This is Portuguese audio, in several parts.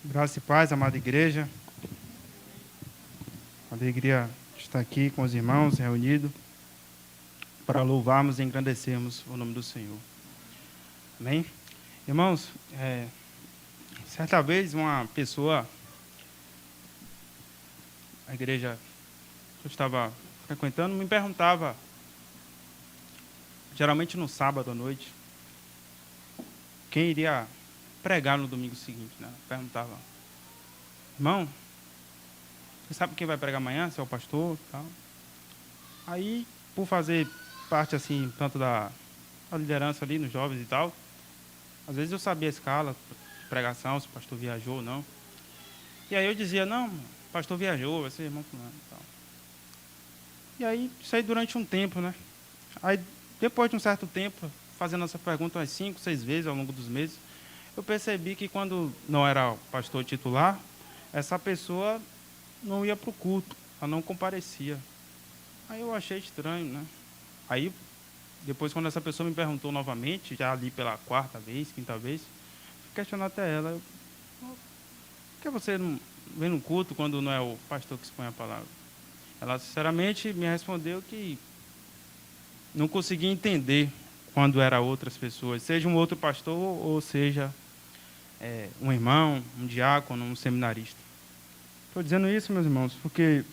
Graça e paz, amada igreja. Alegria de estar aqui com os irmãos reunidos para louvarmos e engrandecermos o nome do Senhor. Amém? Irmãos, certa vez uma pessoa, a igreja que eu estava frequentando, me perguntava, geralmente no sábado à noite, quem iria pregar no domingo seguinte, né? Perguntava, irmão, você sabe quem vai pregar amanhã? Se é o pastor e tal. Aí, por fazer parte, assim, tanto da liderança ali nos jovens e tal, às vezes eu sabia a escala de pregação, se o pastor viajou ou não. E aí eu dizia, não, o pastor viajou, vai ser irmão fulano e tal. E aí, isso aí durante um tempo, né? Aí, depois de um certo tempo, fazendo essa pergunta umas 5, 6 vezes ao longo dos meses, eu percebi que quando não era o pastor titular, essa pessoa não ia para o culto, ela não comparecia. Aí eu achei estranho, né? Aí, depois, quando essa pessoa me perguntou novamente, já ali pela quarta vez, quinta vez, fui questionar até ela, por que você não vem no culto quando não é o pastor que expõe a palavra? Ela, sinceramente, me respondeu que não conseguia entender quando era outras pessoas, seja um outro pastor ou seja um irmão, um diácono, um seminarista. Estou dizendo isso, meus irmãos, porque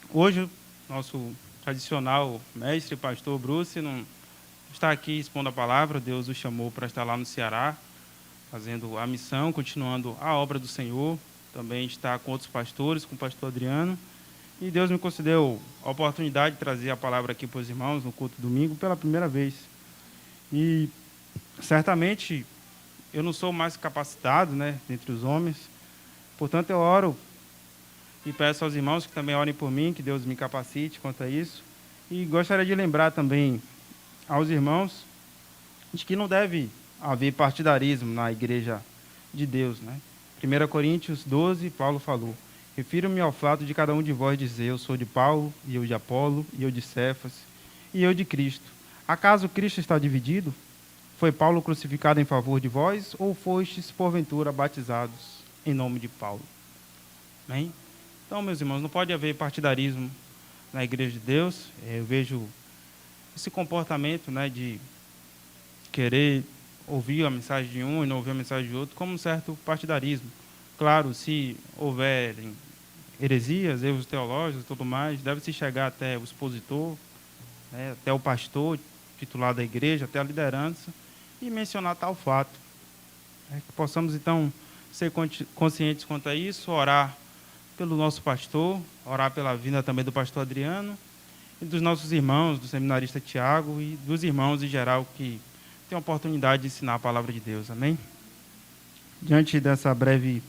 hoje o nosso tradicional mestre, pastor Bruce, não está aqui expondo a palavra. Deus o chamou para estar lá no Ceará, fazendo a missão, continuando a obra do Senhor. Também está com outros pastores, com o pastor Adriano. E Deus me concedeu a oportunidade de trazer a palavra aqui para os irmãos no culto domingo pela primeira vez. E certamente eu não sou mais capacitado, né, entre os homens. Portanto, eu oro e peço aos irmãos que também orem por mim, que Deus me capacite quanto a isso. E gostaria de lembrar também aos irmãos de que não deve haver partidarismo na igreja de Deus, né? 1 Coríntios 12, Paulo falou, refiro-me ao fato de cada um de vós dizer, eu sou de Paulo, e eu de Apolo, e eu de Cefas, e eu de Cristo. Acaso Cristo está dividido? Foi Paulo crucificado em favor de vós, ou fostes, porventura, batizados em nome de Paulo? Amém? Então, meus irmãos, não pode haver partidarismo na igreja de Deus. Eu vejo esse comportamento, né, de querer ouvir a mensagem de um e não ouvir a mensagem de outro como um certo partidarismo. Claro, se houverem heresias, erros teológicos e tudo mais, deve-se chegar até o expositor, né, até o pastor titular da igreja, até a liderança, e mencionar tal fato. Que possamos, então, ser conscientes quanto a isso, orar pelo nosso pastor, orar pela vinda também do pastor Adriano e dos nossos irmãos, do seminarista Tiago e dos irmãos em geral que têm a oportunidade de ensinar a palavra de Deus. Amém? Diante dessa breve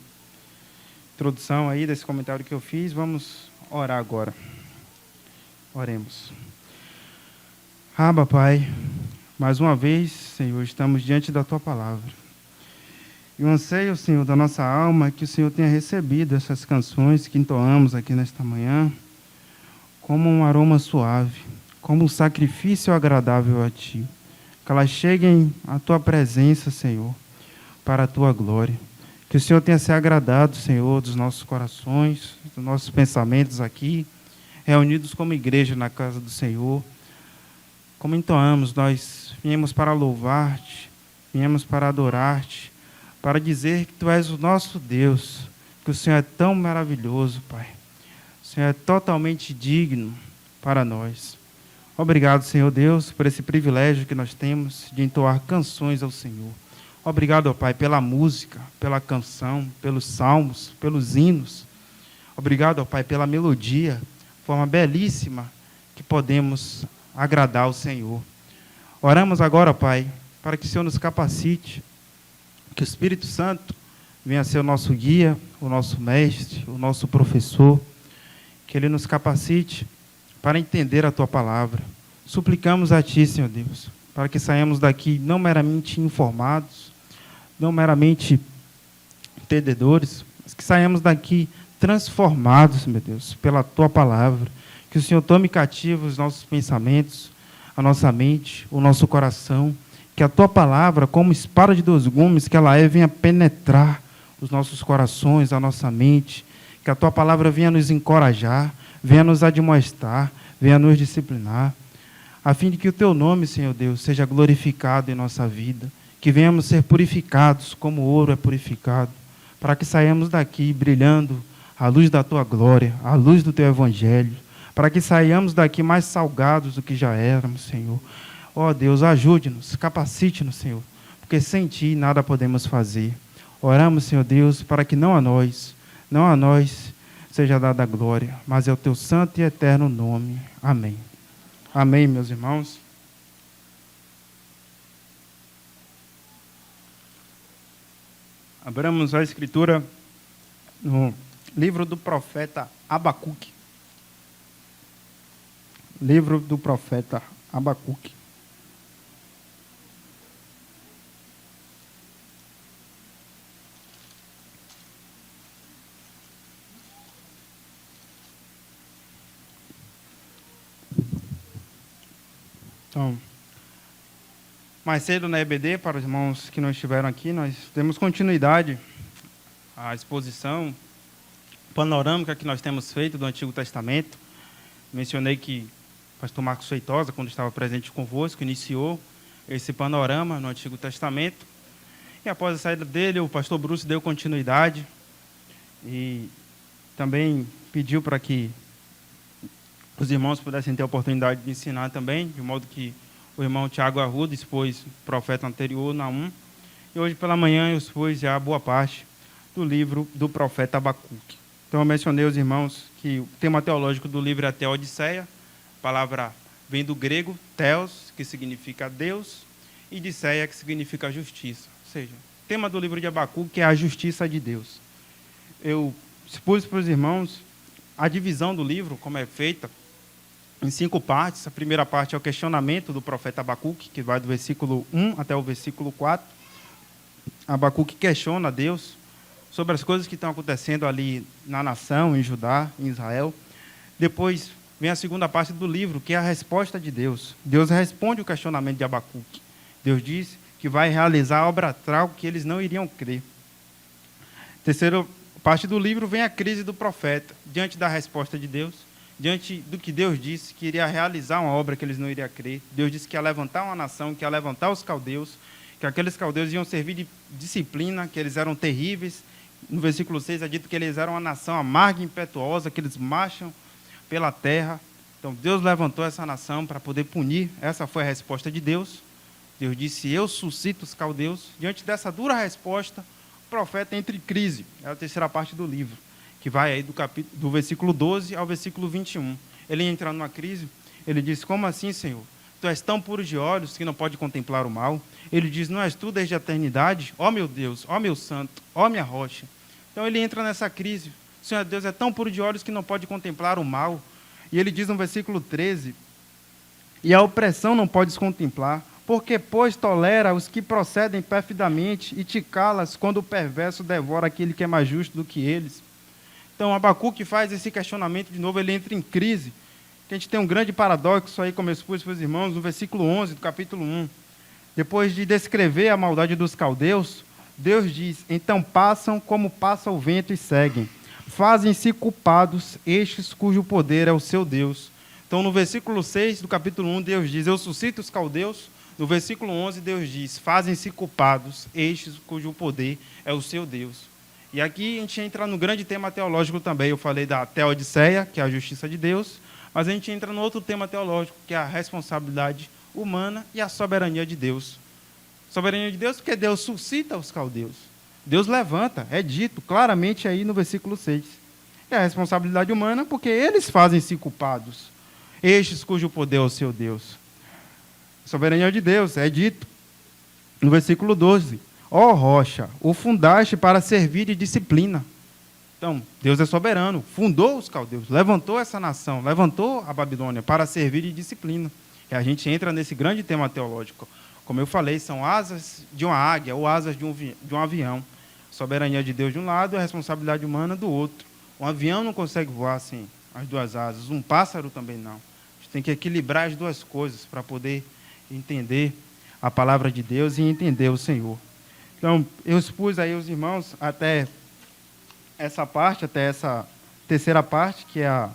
introdução aí, desse comentário que eu fiz, vamos orar agora. Oremos. Abba, Pai, mais uma vez, Senhor, estamos diante da Tua palavra. E o anseio, Senhor, da nossa alma é que o Senhor tenha recebido essas canções que entoamos aqui nesta manhã como um aroma suave, como um sacrifício agradável a Ti. Que elas cheguem à Tua presença, Senhor, para a Tua glória. Que o Senhor tenha se agradado, Senhor, dos nossos corações, dos nossos pensamentos aqui, reunidos como igreja na casa do Senhor. Como entoamos, nós viemos para louvar-Te, viemos para adorar-Te, para dizer que Tu és o nosso Deus, que o Senhor é tão maravilhoso, Pai. O Senhor é totalmente digno para nós. Obrigado, Senhor Deus, por esse privilégio que nós temos de entoar canções ao Senhor. Obrigado, ó Pai, pela música, pela canção, pelos salmos, pelos hinos. Obrigado, ó Pai, pela melodia, forma belíssima que podemos agradar ao Senhor. Oramos agora, Pai, para que o Senhor nos capacite, que o Espírito Santo venha a ser o nosso guia, o nosso mestre, o nosso professor, que Ele nos capacite para entender a Tua palavra. Suplicamos a Ti, Senhor Deus, para que saiamos daqui não meramente informados, não meramente entendedores, mas que saiamos daqui transformados, meu Deus, pela Tua palavra. Que o Senhor tome cativo os nossos pensamentos, a nossa mente, o nosso coração, que a Tua palavra, como espada de dois gumes que ela é, venha penetrar os nossos corações, a nossa mente, que a Tua palavra venha nos encorajar, venha nos admoestar, venha nos disciplinar, a fim de que o Teu nome, Senhor Deus, seja glorificado em nossa vida, que venhamos ser purificados como o ouro é purificado, para que saiamos daqui brilhando a luz da Tua glória, a luz do Teu Evangelho, para que saiamos daqui mais salgados do que já éramos, Senhor. Ó Deus, ajude-nos, capacite-nos, Senhor, porque sem Ti nada podemos fazer. Oramos, Senhor Deus, para que não a nós seja dada a glória, mas é o Teu santo e eterno nome. Amém. Amém, meus irmãos. Abramos a Escritura no livro do profeta Abacuque. Livro do profeta Abacuque. Então, mais cedo na EBD, para os irmãos que não estiveram aqui, nós temos continuidade à exposição panorâmica que nós temos feito do Antigo Testamento. Mencionei que o pastor Marcos Feitosa, quando estava presente convosco, iniciou esse panorama no Antigo Testamento. E após a saída dele, o pastor Bruce deu continuidade e também pediu para que os irmãos pudessem ter a oportunidade de ensinar também, de modo que o irmão Tiago Arruda expôs o profeta anterior, Naum, e hoje pela manhã eu expus já boa parte do livro do profeta Abacuque. Então eu mencionei aos irmãos que o tema teológico do livro é a Teodiceia, a palavra vem do grego theos, que significa Deus, e diceia, que significa justiça. Ou seja, o tema do livro de Abacuque é a justiça de Deus. Eu expus para os irmãos a divisão do livro, como é feita, em 5 partes. A primeira parte é o questionamento do profeta Abacuque, que vai do versículo 1 até o versículo 4. Abacuque questiona Deus sobre as coisas que estão acontecendo ali na nação, em Judá, em Israel. Depois vem a segunda parte do livro, que é a resposta de Deus. Deus responde o questionamento de Abacuque. Deus diz que vai realizar a obra tal que eles não iriam crer. Terceira parte do livro vem a crise do profeta, diante da resposta de Deus, diante do que Deus disse, que iria realizar uma obra que eles não iriam crer. Deus disse que ia levantar uma nação, que ia levantar os caldeus, que aqueles caldeus iam servir de disciplina, que eles eram terríveis. No versículo 6 é dito que eles eram uma nação amarga e impetuosa, que eles marcham pela terra. Então Deus levantou essa nação para poder punir. Essa foi a resposta de Deus. Deus disse: eu suscito os caldeus. Diante dessa dura resposta, o profeta entra em crise. É a terceira parte do livro, que vai aí do versículo 12 ao versículo 21. Ele entra numa crise. Ele diz: como assim, Senhor? Tu és tão puro de olhos que não pode contemplar o mal. Ele diz: não és tu desde a eternidade? Ó meu Deus, ó meu santo, ó minha rocha. Então ele entra nessa crise. O Senhor Deus é tão puro de olhos que não pode contemplar o mal. E ele diz no versículo 13: e a opressão não podes contemplar, porque, pois, tolera os que procedem perfidamente e te calas quando o perverso devora aquele que é mais justo do que eles. Então, Abacuque faz esse questionamento de novo, ele entra em crise. Que a gente tem um grande paradoxo aí, como eu expus para os irmãos, no versículo 11 do capítulo 1. Depois de descrever a maldade dos caldeus, Deus diz: então passam como passa o vento e seguem. Fazem-se culpados estes cujo poder é o seu Deus. Então, no versículo 6 do capítulo 1, Deus diz: eu suscito os caldeus. No versículo 11, Deus diz: fazem-se culpados estes cujo poder é o seu Deus. E aqui a gente entra no grande tema teológico também. Eu falei da Teodiceia, que é a justiça de Deus, mas a gente entra no outro tema teológico, que é a responsabilidade humana e a soberania de Deus. Soberania de Deus porque Deus suscita os caldeus. Deus levanta, é dito claramente aí no versículo 6. E a responsabilidade humana porque eles fazem-se culpados, estes cujo poder é o seu Deus. Soberania de Deus, é dito no versículo 12. Ó rocha, o fundaste para servir de disciplina. Então, Deus é soberano, fundou os caldeus, levantou essa nação, levantou a Babilônia para servir de disciplina. E a gente entra nesse grande tema teológico. Como eu falei, são asas de uma águia ou asas de um avião. Soberania de Deus de um lado e a responsabilidade humana do outro. Um avião não consegue voar sem as duas asas, um pássaro também não. A gente tem que equilibrar as duas coisas para poder entender a palavra de Deus e entender o Senhor. Então, eu expus aí os irmãos até essa parte, até essa terceira parte, que é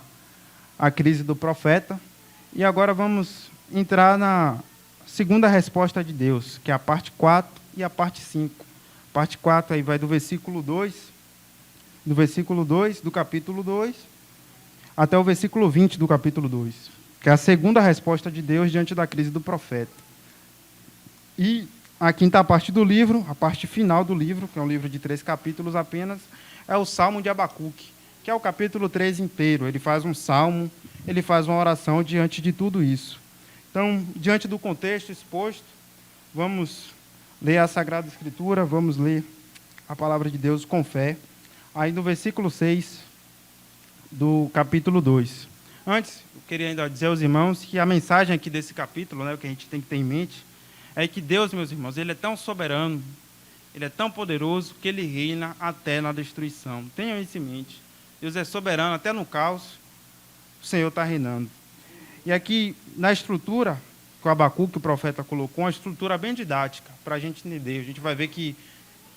a crise do profeta. E agora vamos entrar na segunda resposta de Deus, que é a parte 4 e a parte 5. A parte 4 aí vai do versículo 2 do capítulo 2, até o versículo 20 do capítulo 2, que é a segunda resposta de Deus diante da crise do profeta. E a quinta parte do livro, a parte final do livro, que é um livro de 3 capítulos apenas, é o Salmo de Abacuque, que é o capítulo 3 inteiro. Ele faz um salmo, ele faz uma oração diante de tudo isso. Então, diante do contexto exposto, vamos ler a Sagrada Escritura, vamos ler a palavra de Deus com fé. Aí no versículo 6 do capítulo 2. Antes, eu queria ainda dizer aos irmãos que a mensagem aqui desse capítulo, né, o que a gente tem que ter em mente, é que Deus, meus irmãos, Ele é tão soberano, Ele é tão poderoso, que Ele reina até na destruição. Tenham isso em mente. Deus é soberano, até no caos, o Senhor está reinando. E aqui, na estrutura que o Abacuque, o profeta, colocou, uma estrutura bem didática, para a gente entender. A gente vai ver que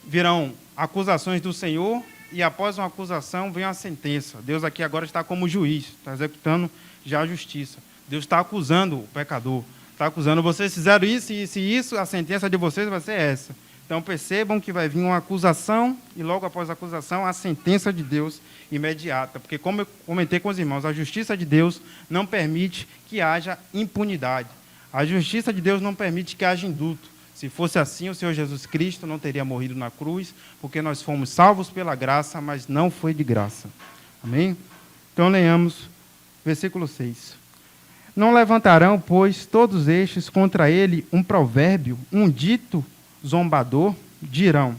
virão acusações do Senhor, e após uma acusação vem uma sentença. Deus aqui agora está como juiz, está executando já a justiça. Deus está acusando o pecador. Está acusando, vocês fizeram isso, isso e isso, a sentença de vocês vai ser essa. Então percebam que vai vir uma acusação, e logo após a acusação, a sentença de Deus imediata. Porque, como eu comentei com os irmãos, a justiça de Deus não permite que haja impunidade. A justiça de Deus não permite que haja indulto. Se fosse assim, o Senhor Jesus Cristo não teria morrido na cruz, porque nós fomos salvos pela graça, mas não foi de graça. Amém? Então, leiamos versículo 6. Não levantarão, pois, todos estes contra ele um provérbio, um dito zombador? Dirão: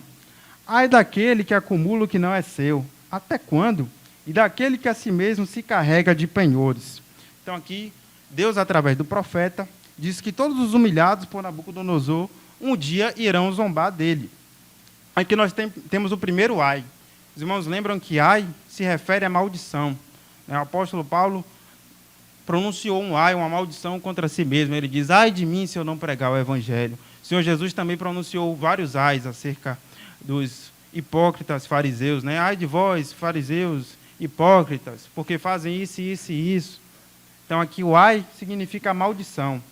ai daquele que acumula o que não é seu, até quando? E daquele que a si mesmo se carrega de penhores. Então aqui, Deus, através do profeta, diz que todos os humilhados por Nabucodonosor um dia irão zombar dele. Aqui nós temos o primeiro ai. Os irmãos lembram que ai se refere à maldição. O apóstolo Paulo pronunciou um ai, uma maldição contra si mesmo. Ele diz: ai de mim se eu não pregar o evangelho. O Senhor Jesus também pronunciou vários ais acerca dos hipócritas fariseus, né? Ai de vós, fariseus, hipócritas, porque fazem isso, isso e isso. Então aqui o ai significa maldição.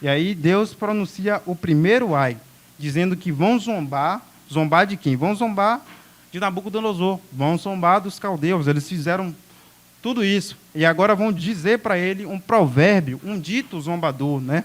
E aí Deus pronuncia o primeiro ai, dizendo que vão zombar. Zombar de quem? Vão zombar de Nabucodonosor, vão zombar dos caldeus. Eles fizeram tudo isso. E agora vão dizer para ele um provérbio, um dito zombador, né?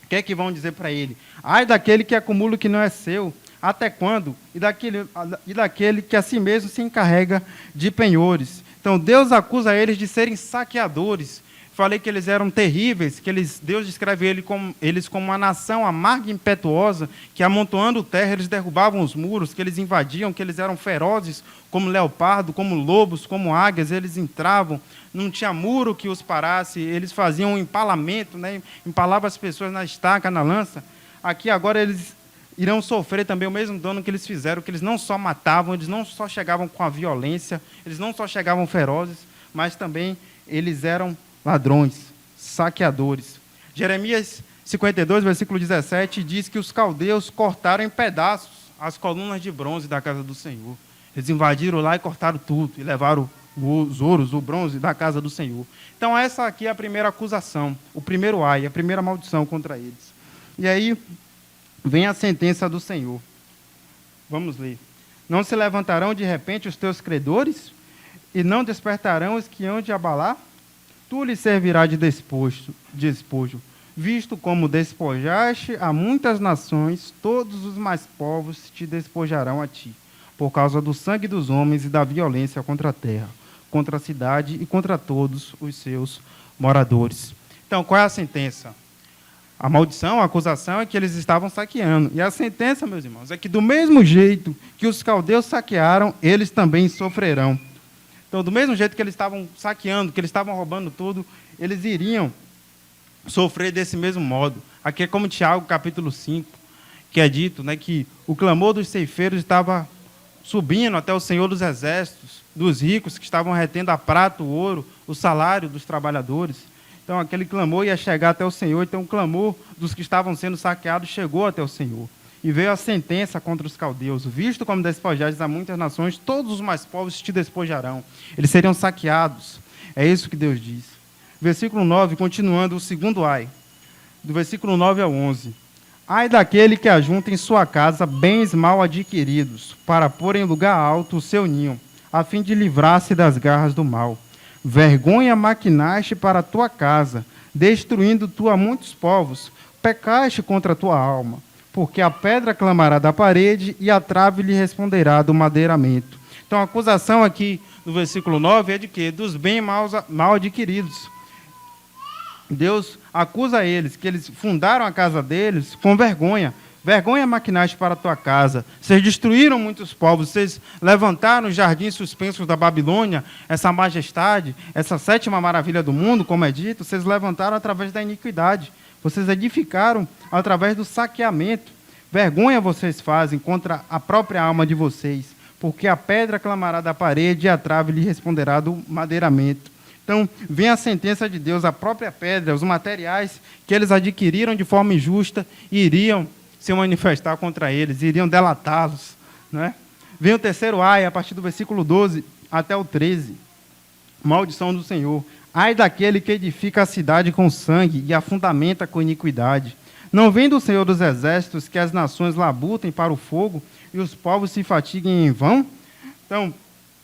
O que é que vão dizer para ele? Ai daquele que acumula o que não é seu, até quando? E daquele que a si mesmo se encarrega de penhores. Então Deus acusa eles de serem saqueadores. Falei que eles eram terríveis, que Deus descreve eles como uma nação amarga e impetuosa, que amontoando terra eles derrubavam os muros, que eles invadiam, que eles eram ferozes como leopardo, como lobos, como águias. Eles entravam, não tinha muro que os parasse, eles faziam um empalamento, né? Empalavam as pessoas na estaca, na lança. Aqui agora eles irão sofrer também o mesmo dano que eles fizeram, que eles não só matavam, eles não só chegavam com a violência, eles não só chegavam ferozes, mas também eles eram ladrões, saqueadores. Jeremias 52, versículo 17, diz que os caldeus cortaram em pedaços as colunas de bronze da casa do Senhor. Eles invadiram lá e cortaram tudo, e levaram os ouros, o bronze da casa do Senhor. Então essa aqui é a primeira acusação, o primeiro ai, a primeira maldição contra eles. E aí vem a sentença do Senhor. Vamos ler. Não se levantarão de repente os teus credores, e não despertarão os que hão de abalar? Tu lhe servirá de despojo, visto como despojaste a muitas nações, todos os mais povos te despojarão a ti, por causa do sangue dos homens e da violência contra a terra, contra a cidade e contra todos os seus moradores. Então, qual é a sentença? A maldição, a acusação é que eles estavam saqueando. E a sentença, meus irmãos, é que do mesmo jeito que os caldeus saquearam, eles também sofrerão. Então, do mesmo jeito que eles estavam saqueando, que eles estavam roubando tudo, eles iriam sofrer desse mesmo modo. Aqui é como Tiago, capítulo 5, que é dito, né, que o clamor dos ceifeiros estava subindo até o Senhor dos exércitos, dos ricos que estavam retendo a prata, o ouro, o salário dos trabalhadores. Então, aquele clamor ia chegar até o Senhor. Então, o clamor dos que estavam sendo saqueados chegou até o Senhor. e veio a sentença contra os caldeus. Visto como despojares a muitas nações, todos os mais povos te despojarão. Eles seriam saqueados. É isso que Deus diz. Versículo 9, continuando o segundo ai. Do versículo 9 ao 11. Ai daquele que ajunta em sua casa bens mal adquiridos, para pôr em lugar alto o seu ninho, a fim de livrar-se das garras do mal. Vergonha maquinaste para a tua casa, destruindo tu a muitos povos. Pecaste contra a tua alma, porque a pedra clamará da parede e a trave lhe responderá do madeiramento. Então a acusação aqui no versículo 9 é de quê? Dos bens mal adquiridos. Deus acusa eles, que eles fundaram a casa deles com vergonha. Vergonha maquinaste para a tua casa. Vocês destruíram muitos povos, vocês levantaram os jardins suspensos da Babilônia, essa majestade, essa sétima maravilha do mundo, como é dito, vocês levantaram através da iniquidade. Vocês edificaram através do saqueamento. Vergonha vocês fazem contra a própria alma de vocês, porque a pedra clamará da parede e a trave lhe responderá do madeiramento. Então, vem a sentença de Deus, a própria pedra, os materiais que eles adquiriram de forma injusta iriam se manifestar contra eles, iriam delatá-los. Né? Vem o terceiro ai, a partir do versículo 12 até o 13. Maldição do Senhor. Ai daquele que edifica a cidade com sangue e a fundamenta com iniquidade. Não vem do Senhor dos exércitos que as nações labutem para o fogo e os povos se fatiguem em vão? Então,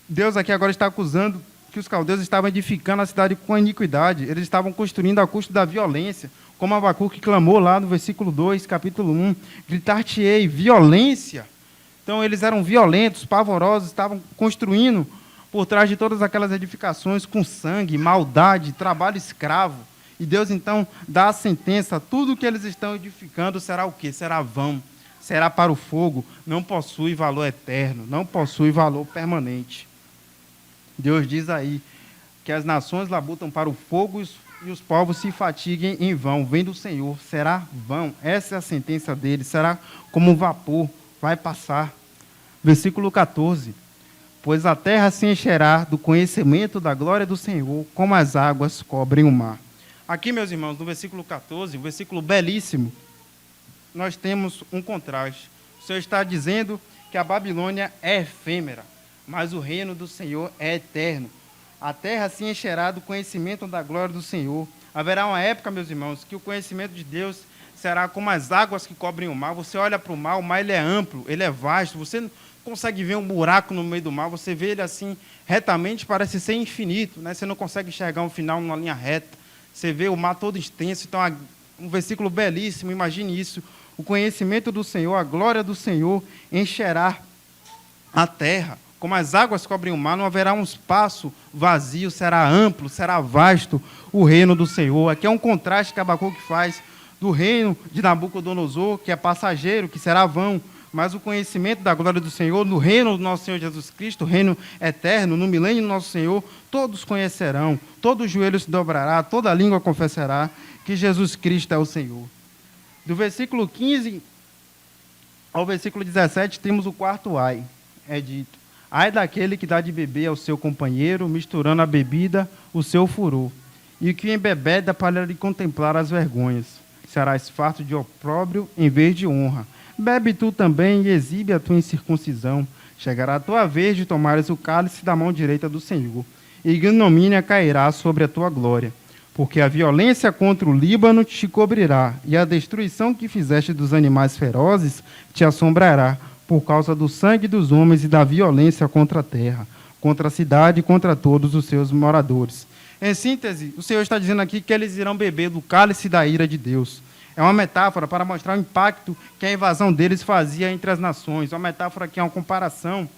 Deus aqui agora está acusando que os caldeus estavam edificando a cidade com iniquidade. Eles estavam construindo a custo da violência, como Abacuque clamou lá no versículo 2, capítulo 1. Gritar-te-ei, violência. Então, eles eram violentos, pavorosos, estavam construindo por trás de todas aquelas edificações com sangue, maldade, trabalho escravo. E Deus, então, dá a sentença, tudo que eles estão edificando será o quê? Será vão, será para o fogo, não possui valor eterno, não possui valor permanente. Deus diz aí que as nações labutam para o fogo e os povos se fatiguem em vão. Vem do Senhor, será vão. Essa é a sentença dele, será como um vapor, vai passar. Versículo 14. Pois a terra se encherá do conhecimento da glória do Senhor, como as águas cobrem o mar. Aqui, meus irmãos, no versículo 14, um versículo belíssimo, nós temos um contraste. O Senhor está dizendo que a Babilônia é efêmera, mas o reino do Senhor é eterno. A terra se encherá do conhecimento da glória do Senhor. Haverá uma época, meus irmãos, que o conhecimento de Deus será como as águas que cobrem o mar. Você olha para o mar ele é amplo, ele é vasto, você não consegue ver um buraco no meio do mar, você vê ele assim, retamente, parece ser infinito, né? Você não consegue enxergar um final numa linha reta, você vê o mar todo extenso. Então, um versículo belíssimo, imagine isso, o conhecimento do Senhor, a glória do Senhor encherá a terra. Como as águas cobrem o mar, não haverá um espaço vazio, será amplo, será vasto o reino do Senhor. Aqui é um contraste que Abacuque faz do reino de Nabucodonosor, que é passageiro, que será vão, mas o conhecimento da glória do Senhor, no reino do nosso Senhor Jesus Cristo, reino eterno, no milênio do nosso Senhor, todos conhecerão, todo joelho se dobrará, toda língua confessará que Jesus Cristo é o Senhor. Do versículo 15 ao versículo 17, temos o quarto ai, é dito: ai daquele que dá de beber ao seu companheiro, misturando a bebida, o seu furor, e que embebeda para lhe contemplar as vergonhas. Serás farto de opróbrio em vez de honra. Bebe tu também e exibe a tua incircuncisão. Chegará a tua vez de tomares o cálice da mão direita do Senhor, e ignomínia cairá sobre a tua glória. Porque a violência contra o Líbano te cobrirá, e a destruição que fizeste dos animais ferozes te assombrará, por causa do sangue dos homens e da violência contra a terra, contra a cidade e contra todos os seus moradores. Em síntese, o Senhor está dizendo aqui que eles irão beber do cálice da ira de Deus. É uma metáfora para mostrar o impacto que a invasão deles fazia entre as nações. Uma metáfora que é uma comparação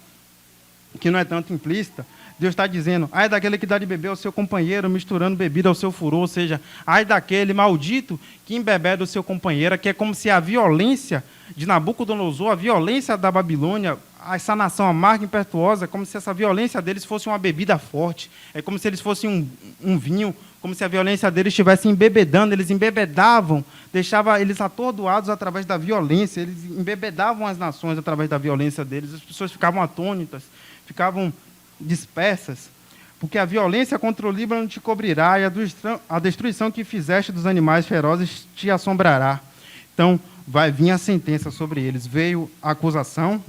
que não é tanto implícita. Deus está dizendo: ai daquele que dá de beber ao seu companheiro, misturando bebida ao seu furor. Ou seja, ai daquele maldito que embebeda o seu companheiro, que é como se a violência de Nabucodonosor, a violência da Babilônia, essa nação amarga e impetuosa, como se essa violência deles fosse uma bebida forte. É como se eles fossem um vinho, como se a violência deles estivesse embebedando. Eles embebedavam, deixava eles atordoados através da violência, eles embebedavam as nações através da violência deles. As pessoas ficavam atônitas, ficavam dispersas, porque a violência contra o Líbano te cobrirá e a destruição que fizeste dos animais ferozes te assombrará. Então, vai vir a sentença sobre eles. Veio a acusação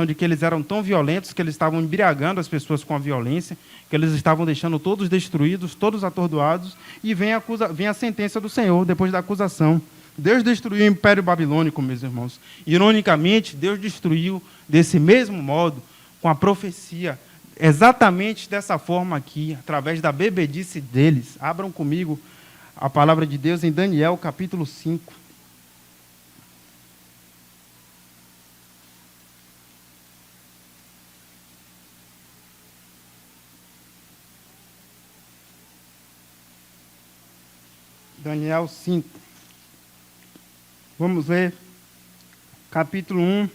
de que eles eram tão violentos, que eles estavam embriagando as pessoas com a violência, que eles estavam deixando todos destruídos, todos atordoados, e vem a sentença do Senhor, depois da acusação. Deus destruiu o Império Babilônico, meus irmãos. Ironicamente, Deus destruiu desse mesmo modo, com a profecia, exatamente dessa forma aqui, através da bebedice deles. Abram comigo a palavra de Deus em Daniel, capítulo 5. Daniel 5. Vamos ler capítulo 1,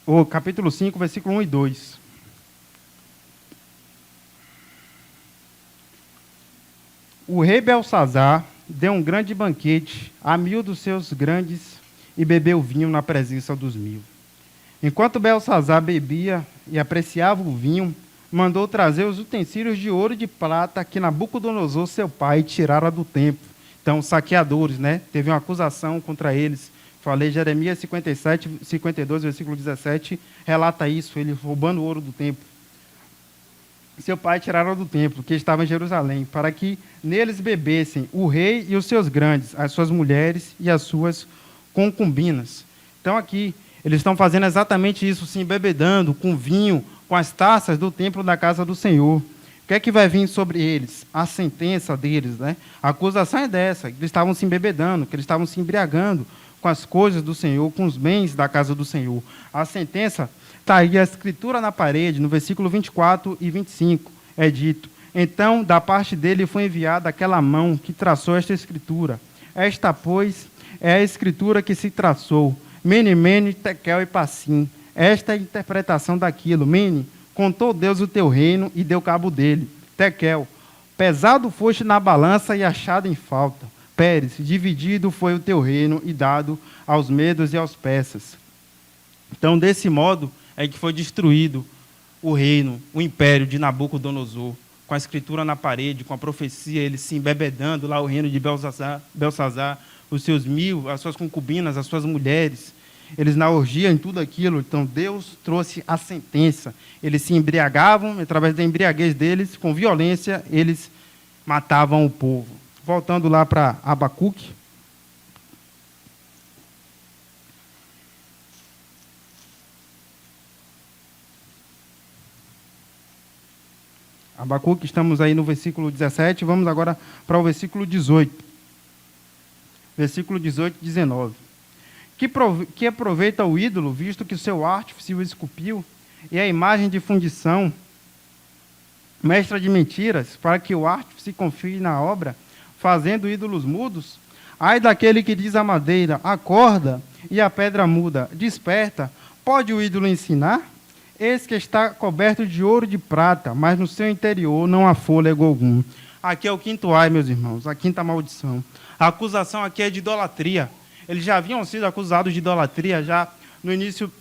ou capítulo 5, versículo 1 e 2. O rei Belsazar deu um grande banquete a 1000 dos seus grandes e bebeu vinho na presença dos 1000. Enquanto Belsazar bebia e apreciava o vinho, mandou trazer os utensílios de ouro e de prata que Nabucodonosor, seu pai, tirara do templo. Então, saqueadores, né? Teve uma acusação contra eles. Falei, Jeremias 52, versículo 17, relata isso, ele roubando o ouro do templo. Seu pai tirara do templo, que estava em Jerusalém, para que neles bebessem o rei e os seus grandes, as suas mulheres e as suas concubinas. Então, aqui, eles estão fazendo exatamente isso, se embebedando com vinho, com as taças do templo da casa do Senhor. O que é que vai vir sobre eles? A sentença deles, né? A acusação é dessa, que eles estavam se embebedando, que eles estavam se embriagando com as coisas do Senhor, com os bens da casa do Senhor. A sentença está aí, a escritura na parede, no versículo 24 e 25, é dito: então, da parte dele foi enviada aquela mão que traçou esta escritura. Esta, pois, é a escritura que se traçou. Mene, mene, tekel e passim. Esta é a interpretação daquilo. Mene, contou Deus o teu reino e deu cabo dele. Tekel, pesado foste na balança e achado em falta. Pérez, dividido foi o teu reino e dado aos medos e aos persas. Então, desse modo é que foi destruído o reino, o império de Nabucodonosor, com a escritura na parede, com a profecia, ele se embebedando lá o reino de Belsazar, os seus 1000, as suas concubinas, as suas mulheres, eles na orgia em tudo aquilo. Então Deus trouxe a sentença. Eles se embriagavam, através da embriaguez deles, com violência, eles matavam o povo. Voltando lá para Abacuque. Abacuque, estamos aí no versículo 17, vamos agora para o versículo 18. Versículo 18 e 19. Que aproveita o ídolo, visto que o seu artífice o esculpiu, e a imagem de fundição, mestra de mentiras, para que o artífice confie na obra, fazendo ídolos mudos? Ai daquele que diz à madeira, acorda, e a pedra muda, desperta. Pode o ídolo ensinar? Eis que está coberto de ouro e de prata, mas no seu interior não há fôlego algum. Aqui é o quinto ai, meus irmãos, a quinta maldição. A acusação aqui é de idolatria. Eles já haviam sido acusados de idolatria já no início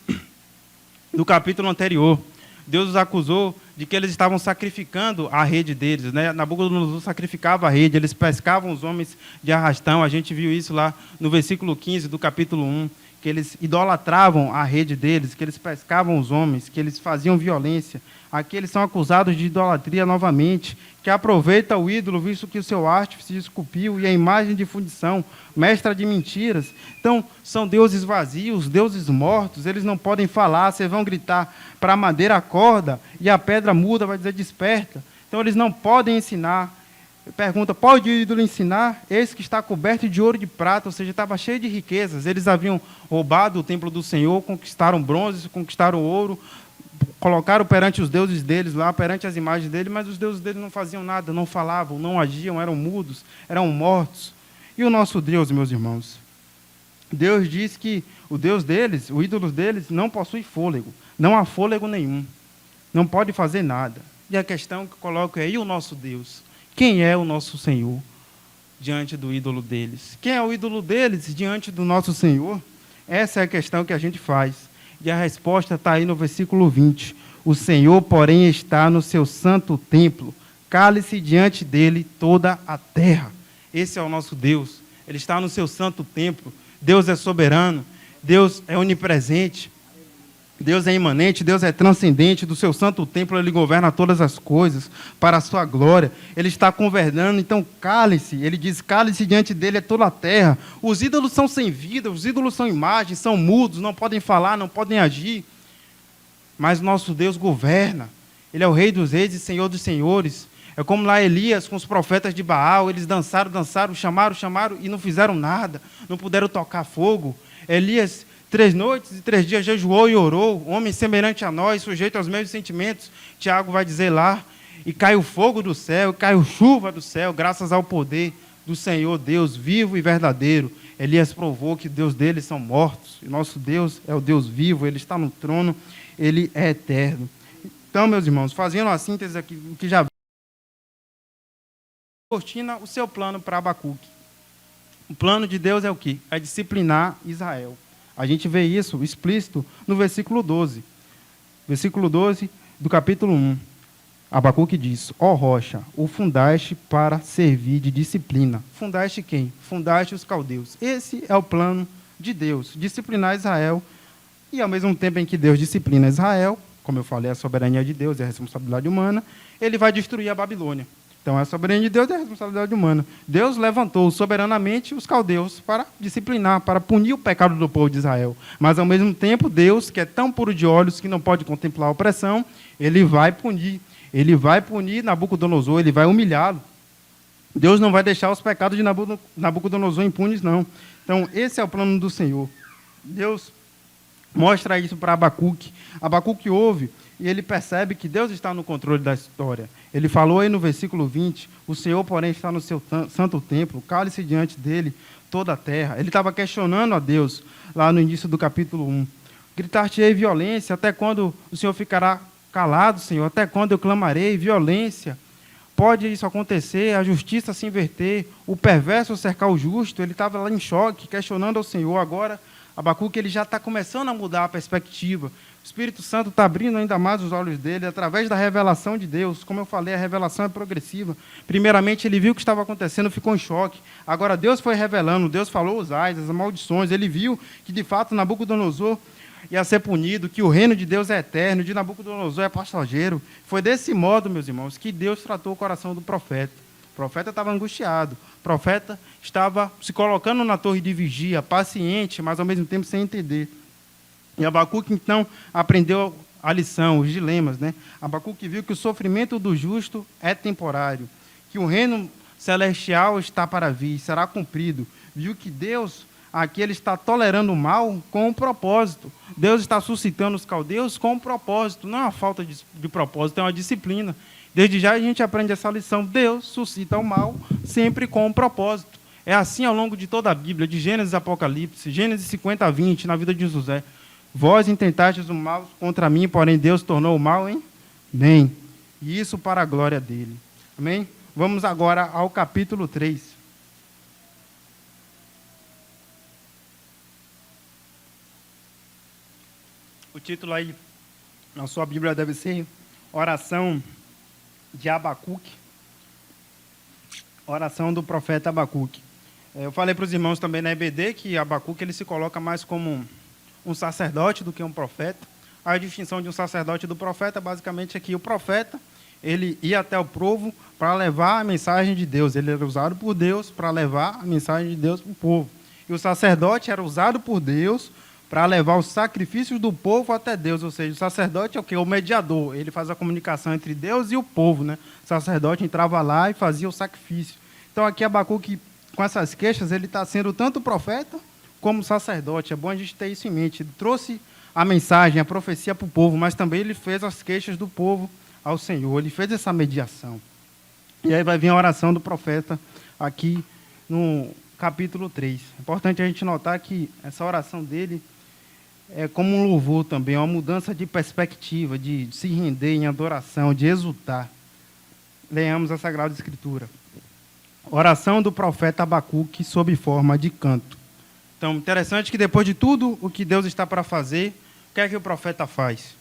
do capítulo anterior. Deus os acusou de que eles estavam sacrificando a rede deles, né? Nabucodonosor sacrificava a rede, eles pescavam os homens de arrastão. A gente viu isso lá no versículo 15 do capítulo 1, que eles idolatravam a rede deles, que eles pescavam os homens, que eles faziam violência. Aqui eles são acusados de idolatria novamente, que aproveita o ídolo, visto que o seu artífice esculpiu, e a imagem de fundição, mestra de mentiras. Então, são deuses vazios, deuses mortos, eles não podem falar, vocês vão gritar para a madeira acorda, e a pedra muda, vai dizer desperta. Então, eles não podem ensinar. Pergunta, pode o ídolo ensinar? Esse que está coberto de ouro e de prata, ou seja, estava cheio de riquezas. Eles haviam roubado o templo do Senhor, conquistaram bronze, conquistaram ouro, colocaram perante os deuses deles lá, perante as imagens deles, mas os deuses deles não faziam nada, não falavam, não agiam, eram mudos, eram mortos. E o nosso Deus, meus irmãos? Deus diz que o Deus deles, o ídolo deles, não possui fôlego, não há fôlego nenhum, não pode fazer nada. E a questão que eu coloco é, e o nosso Deus? Quem é o nosso Senhor diante do ídolo deles? Quem é o ídolo deles diante do nosso Senhor? Essa é a questão que a gente faz. E a resposta está aí no versículo 20. O Senhor, porém, está no seu santo templo. Cale-se diante dele toda a terra. Esse é o nosso Deus. Ele está no seu santo templo. Deus é soberano, Deus é onipresente, Deus é imanente, Deus é transcendente. Do seu santo templo Ele governa todas as coisas para a sua glória. Ele está governando, então cale-se. Ele diz, cale-se diante dele é toda a terra. Os ídolos são sem vida, os ídolos são imagens, são mudos, não podem falar, não podem agir. Mas nosso Deus governa. Ele é o Rei dos reis e Senhor dos senhores. É como lá Elias com os profetas de Baal, eles dançaram, chamaram e não fizeram nada, não puderam tocar fogo. Elias, 3 noites e 3 dias jejuou e orou, homem semelhante a nós, sujeito aos mesmos sentimentos. Tiago vai dizer lá, e caiu fogo do céu, caiu chuva do céu, graças ao poder do Senhor Deus vivo e verdadeiro. Elias provou que Deus deles são mortos, e nosso Deus é o Deus vivo, Ele está no trono, Ele é eterno. Então, meus irmãos, fazendo a síntese aqui, o que já cortina o seu plano para Abacuque. O plano de Deus é o quê? É disciplinar Israel. A gente vê isso explícito no versículo 12. Versículo 12 do capítulo 1. Abacuque diz, ó rocha, o fundaste para servir de disciplina. Fundaste quem? Fundaste os caldeus. Esse é o plano de Deus, disciplinar Israel. E ao mesmo tempo em que Deus disciplina Israel, como eu falei, a soberania de Deus é a responsabilidade humana, Ele vai destruir a Babilônia. Então, a soberania de Deus é a responsabilidade humana. Deus levantou soberanamente os caldeus para disciplinar, para punir o pecado do povo de Israel. Mas, ao mesmo tempo, Deus, que é tão puro de olhos que não pode contemplar a opressão, Ele vai punir. Ele vai punir Nabucodonosor, Ele vai humilhá-lo. Deus não vai deixar os pecados de Nabucodonosor impunes, não. Então, esse é o plano do Senhor. Deus mostra isso para Abacuque. Abacuque ouve e ele percebe que Deus está no controle da história. Ele falou aí no versículo 20, o Senhor, porém, está no seu santo templo, cale-se diante dele toda a terra. Ele estava questionando a Deus, lá no início do capítulo 1. Gritar-te-ei violência, até quando o Senhor ficará calado, Senhor? Até quando eu clamarei violência? Pode isso acontecer, a justiça se inverter, o perverso cercar o justo. Ele estava lá em choque, questionando ao Senhor. Agora, Abacuque ele já está começando a mudar a perspectiva. O Espírito Santo está abrindo ainda mais os olhos dele, através da revelação de Deus. Como eu falei, a revelação é progressiva. Primeiramente, ele viu o que estava acontecendo, ficou em choque. Agora, Deus foi revelando, Deus falou os ais, as maldições. Ele viu que, de fato, Nabucodonosor ia ser punido, que o reino de Deus é eterno, de Nabucodonosor é passageiro. Foi desse modo, meus irmãos, que Deus tratou o coração do profeta. O profeta estava angustiado, o profeta estava se colocando na torre de vigia, paciente, mas ao mesmo tempo sem entender. E Abacuque, então, aprendeu a lição, os dilemas, né? Abacuque viu que o sofrimento do justo é temporário, que o reino celestial está para vir, será cumprido. Viu que Deus, aqui, ele está tolerando o mal com um propósito. Deus está suscitando os caldeus com um propósito, não é uma falta de propósito, é uma disciplina. Desde já a gente aprende essa lição. Deus suscita o mal sempre com um propósito. É assim ao longo de toda a Bíblia, de Gênesis a Apocalipse, Gênesis 50 a 20, na vida de José. Vós intentastes o mal contra mim, porém Deus tornou o mal em bem. E isso para a glória dele. Amém? Vamos agora ao capítulo 3. O título aí, na sua Bíblia, deve ser Oração de Abacuque, oração do profeta Abacuque. Eu falei para os irmãos também na EBD que Abacuque ele se coloca mais como um sacerdote do que um profeta. A distinção de um sacerdote e do profeta basicamente é que o profeta ele ia até o povo para levar a mensagem de Deus. Ele era usado por Deus para levar a mensagem de Deus para o povo. E o sacerdote era usado por Deus para levar os sacrifícios do povo até Deus, ou seja, o sacerdote é o quê? O mediador, ele faz a comunicação entre Deus e o povo, né? O sacerdote entrava lá e fazia o sacrifício. Então aqui Abacuque, com essas queixas, ele está sendo tanto profeta como sacerdote, é bom a gente ter isso em mente. Ele trouxe a mensagem, a profecia para o povo, mas também ele fez as queixas do povo ao Senhor, ele fez essa mediação. E aí vai vir a oração do profeta aqui no capítulo 3. É importante a gente notar que essa oração dele é como um louvor também, uma mudança de perspectiva, de se render em adoração, de exultar. Leamos a Sagrada Escritura. Oração do profeta Abacuque sob forma de canto. Então, interessante que depois de tudo o que Deus está para fazer, o que é que o profeta faz?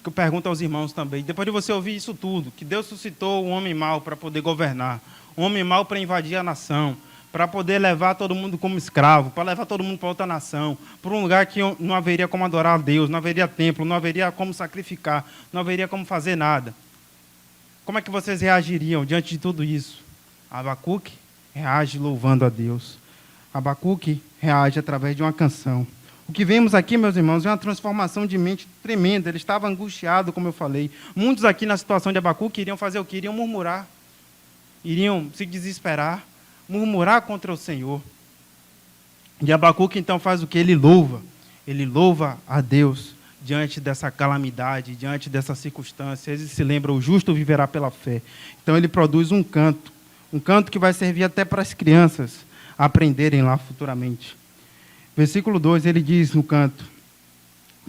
Que eu pergunto aos irmãos também. Depois de você ouvir isso tudo, que Deus suscitou um homem mau para poder governar, um homem mau para invadir a nação, para poder levar todo mundo como escravo, para levar todo mundo para outra nação, para um lugar que não haveria como adorar a Deus, não haveria templo, não haveria como sacrificar, não haveria como fazer nada. Como é que vocês reagiriam diante de tudo isso? Abacuque reage louvando a Deus. Abacuque reage através de uma canção. O que vemos aqui, meus irmãos, é uma transformação de mente tremenda. Ele estava angustiado, como eu falei. Muitos aqui na situação de Abacuque iriam fazer o quê? Iriam murmurar. Iriam se desesperar, murmurar contra o Senhor. E Abacuque, então, faz o quê? Ele louva. Ele louva a Deus diante dessa calamidade, diante dessa circunstância. Ele se lembra, o justo viverá pela fé. Então, ele produz um canto que vai servir até para as crianças aprenderem lá futuramente. Versículo 2, ele diz no canto: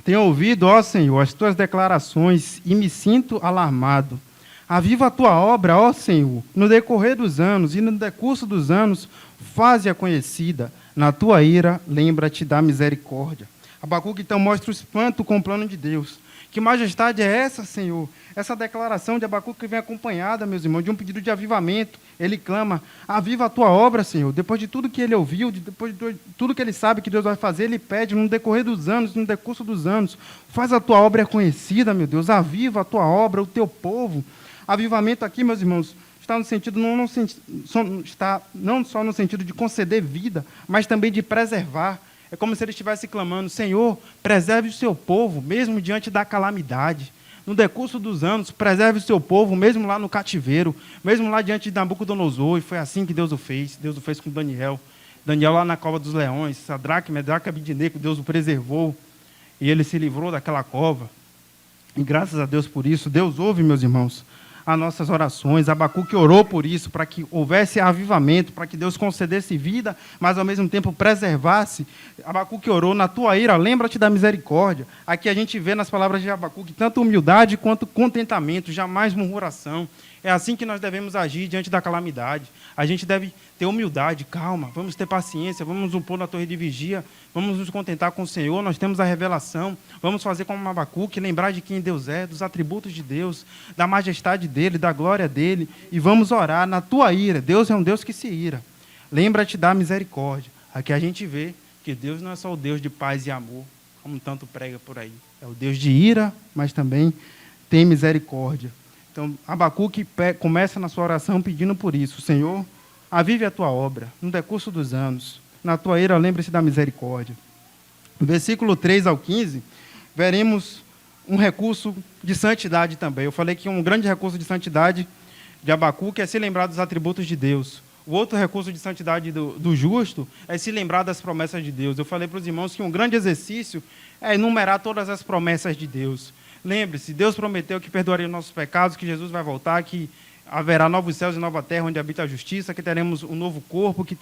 tenho ouvido, ó Senhor, as tuas declarações e me sinto alarmado. Aviva a tua obra, ó Senhor, no decorrer dos anos e no decurso dos anos, faze-a conhecida. Na tua ira, lembra-te da misericórdia. Abacuque, então, mostra o espanto com o plano de Deus. Que majestade é essa, Senhor? Essa declaração de Abacuque vem acompanhada, meus irmãos, de um pedido de avivamento. Ele clama: aviva a tua obra, Senhor. Depois de tudo que ele ouviu, depois de tudo que ele sabe que Deus vai fazer, ele pede no decorrer dos anos, no decurso dos anos: faz a tua obra conhecida, meu Deus. Aviva a tua obra, o teu povo. Avivamento aqui, meus irmãos, está no sentido não só no sentido de conceder vida, mas também de preservar. É como se ele estivesse clamando: Senhor, preserve o seu povo, mesmo diante da calamidade. No decurso dos anos, preserve o seu povo, mesmo lá no cativeiro, mesmo lá diante de Nabucodonosor. E foi assim que Deus o fez. Deus o fez com Daniel. Daniel lá na cova dos leões, Sadraque, Medraque e Abidnego, Deus o preservou. E ele se livrou daquela cova. E graças a Deus por isso, Deus ouve, meus irmãos, as nossas orações. Abacuque orou por isso, para que houvesse avivamento, para que Deus concedesse vida, mas ao mesmo tempo preservasse. Abacuque orou: na tua ira, lembra-te da misericórdia. Aqui a gente vê nas palavras de Abacuque tanto humildade quanto contentamento, jamais murmuração. É assim que nós devemos agir diante da calamidade. A gente deve ter humildade, calma, vamos ter paciência, vamos nos pôr na torre de vigia, vamos nos contentar com o Senhor, nós temos a revelação, vamos fazer como Abacuque, lembrar de quem Deus é, dos atributos de Deus, da majestade dEle, da glória dEle, e vamos orar na tua ira. Deus é um Deus que se ira. Lembra-te da misericórdia. Aqui a gente vê que Deus não é só o Deus de paz e amor, como tanto prega por aí. É o Deus de ira, mas também tem misericórdia. Então, Abacuque começa na sua oração pedindo por isso: Senhor, avive a tua obra no decurso dos anos. Na tua ira, lembre-se da misericórdia. No versículo 3 ao 15, veremos um recurso de santidade também. Eu falei que um grande recurso de santidade de Abacuque é se lembrar dos atributos de Deus. O outro recurso de santidade do justo é se lembrar das promessas de Deus. Eu falei para os irmãos que um grande exercício é enumerar todas as promessas de Deus. Lembre-se, Deus prometeu que perdoaria os nossos pecados, que Jesus vai voltar, que haverá novos céus e nova terra onde habita a justiça, que teremos um novo corpo, que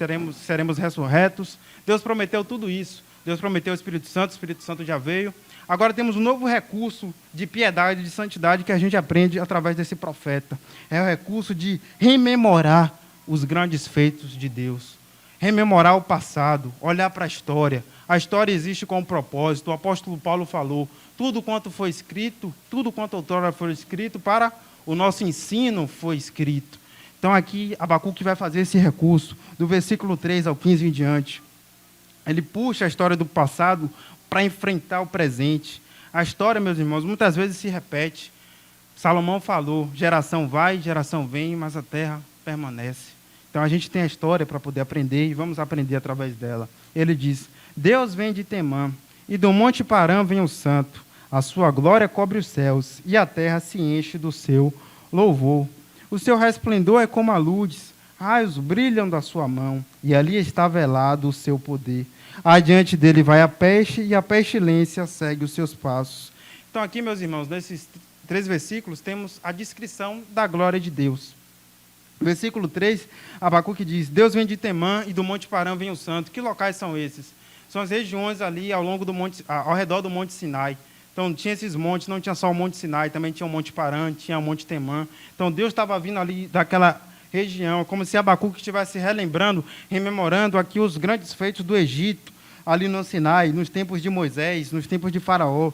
seremos ressurretos. Deus prometeu tudo isso. Deus prometeu o Espírito Santo já veio. Agora temos um novo recurso de piedade, de santidade, que a gente aprende através desse profeta. É o recurso de rememorar os grandes feitos de Deus. Rememorar o passado, olhar para a história. A história existe com um propósito. O apóstolo Paulo falou: tudo quanto foi escrito, tudo quanto outrora foi escrito, para o nosso ensino foi escrito. Então aqui Abacuque vai fazer esse recurso, do versículo 3 ao 15 em diante. Ele puxa a história do passado para enfrentar o presente. A história, meus irmãos, muitas vezes se repete. Salomão falou: geração vai, geração vem, mas a terra permanece. Então a gente tem a história para poder aprender e vamos aprender através dela. Ele diz: Deus vem de Temã, e do monte Parã vem o santo. A sua glória cobre os céus, e a terra se enche do seu louvor. O seu resplendor é como a luz, raios brilham da sua mão, e ali está velado o seu poder. Adiante dele vai a peste, e a pestilência segue os seus passos. Então aqui, meus irmãos, nesses 3 versículos, temos a descrição da glória de Deus. Versículo 3, Abacuque diz: Deus vem de Temã, e do monte Parã vem o santo. Que locais são esses? São as regiões ali ao redor do monte Sinai. Então, tinha esses montes, não tinha só o monte Sinai, também tinha o monte Parã, tinha o monte Temã. Então, Deus estava vindo ali daquela região, como se Abacuque estivesse relembrando, rememorando aqui os grandes feitos do Egito, ali no Sinai, nos tempos de Moisés, nos tempos de Faraó.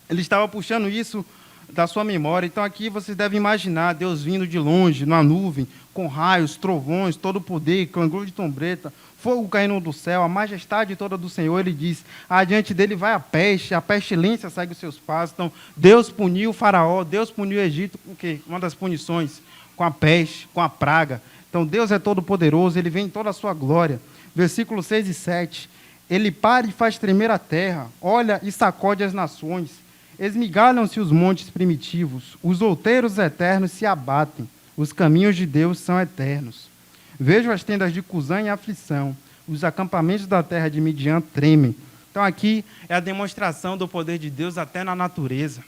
Ele estava puxando isso da sua memória. Então aqui vocês devem imaginar Deus vindo de longe, numa nuvem, com raios, trovões, todo o poder, clangor de trombeta, fogo caindo do céu, a majestade toda do Senhor. Ele diz, adiante dele vai a pestilência segue os seus passos. Então Deus puniu o faraó, Deus puniu o Egito com o quê? Uma das punições, com a peste, com a praga. Então Deus é todo poderoso, ele vem em toda a sua glória. Versículos 6 e 7, ele para e faz tremer a terra, olha e sacode as nações. Esmigalham-se os montes primitivos, os outeiros eternos se abatem, os caminhos de Deus são eternos. Vejo as tendas de Cusã em aflição, os acampamentos da terra de Midian tremem. Então aqui é a demonstração do poder de Deus até na natureza.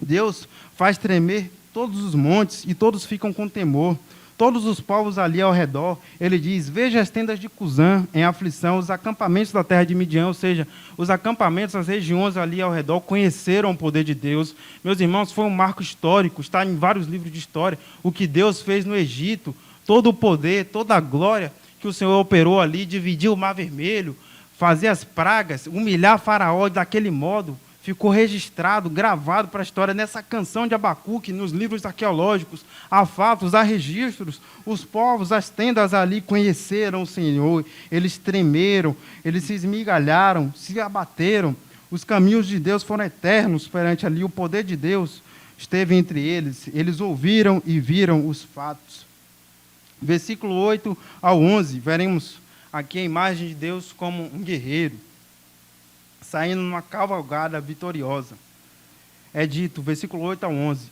Deus faz tremer todos os montes e todos ficam com temor. Todos os povos ali ao redor, ele diz, veja as tendas de Cusã em aflição, os acampamentos da terra de Midian, ou seja, os acampamentos, as regiões ali ao redor conheceram o poder de Deus. Meus irmãos, foi um marco histórico, está em vários livros de história, o que Deus fez no Egito, todo o poder, toda a glória que o Senhor operou ali, dividiu o Mar Vermelho, fazer as pragas, humilhar Faraó daquele modo, ficou registrado, gravado para a história nessa canção de Abacuque, nos livros arqueológicos, há fatos, há registros. Os povos, as tendas ali conheceram o Senhor, eles tremeram, eles se esmigalharam, se abateram. Os caminhos de Deus foram eternos perante ali, o poder de Deus esteve entre eles, eles ouviram e viram os fatos. Versículo 8 ao 11, veremos aqui a imagem de Deus como um guerreiro, saindo numa cavalgada vitoriosa. É dito, versículo 8 a 11,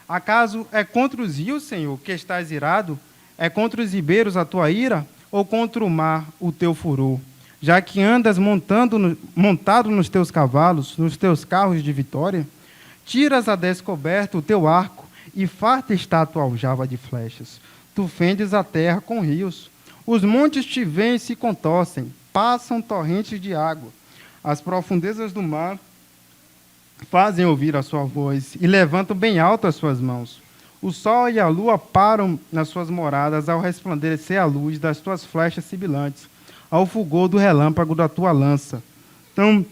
acaso é contra os rios, Senhor, que estás irado? É contra os ribeiros a tua ira? Ou contra o mar o teu furor? Já que andas montado nos teus cavalos, nos teus carros de vitória? Tiras a descoberto o teu arco, e farta está a tua aljava de flechas. Tu fendes a terra com rios. Os montes te veem e se contorcem, passam torrentes de água. As profundezas do mar fazem ouvir a sua voz e levantam bem alto as suas mãos. O sol e a lua param nas suas moradas ao resplandecer a luz das tuas flechas sibilantes, ao fulgor do relâmpago da tua lança. Então,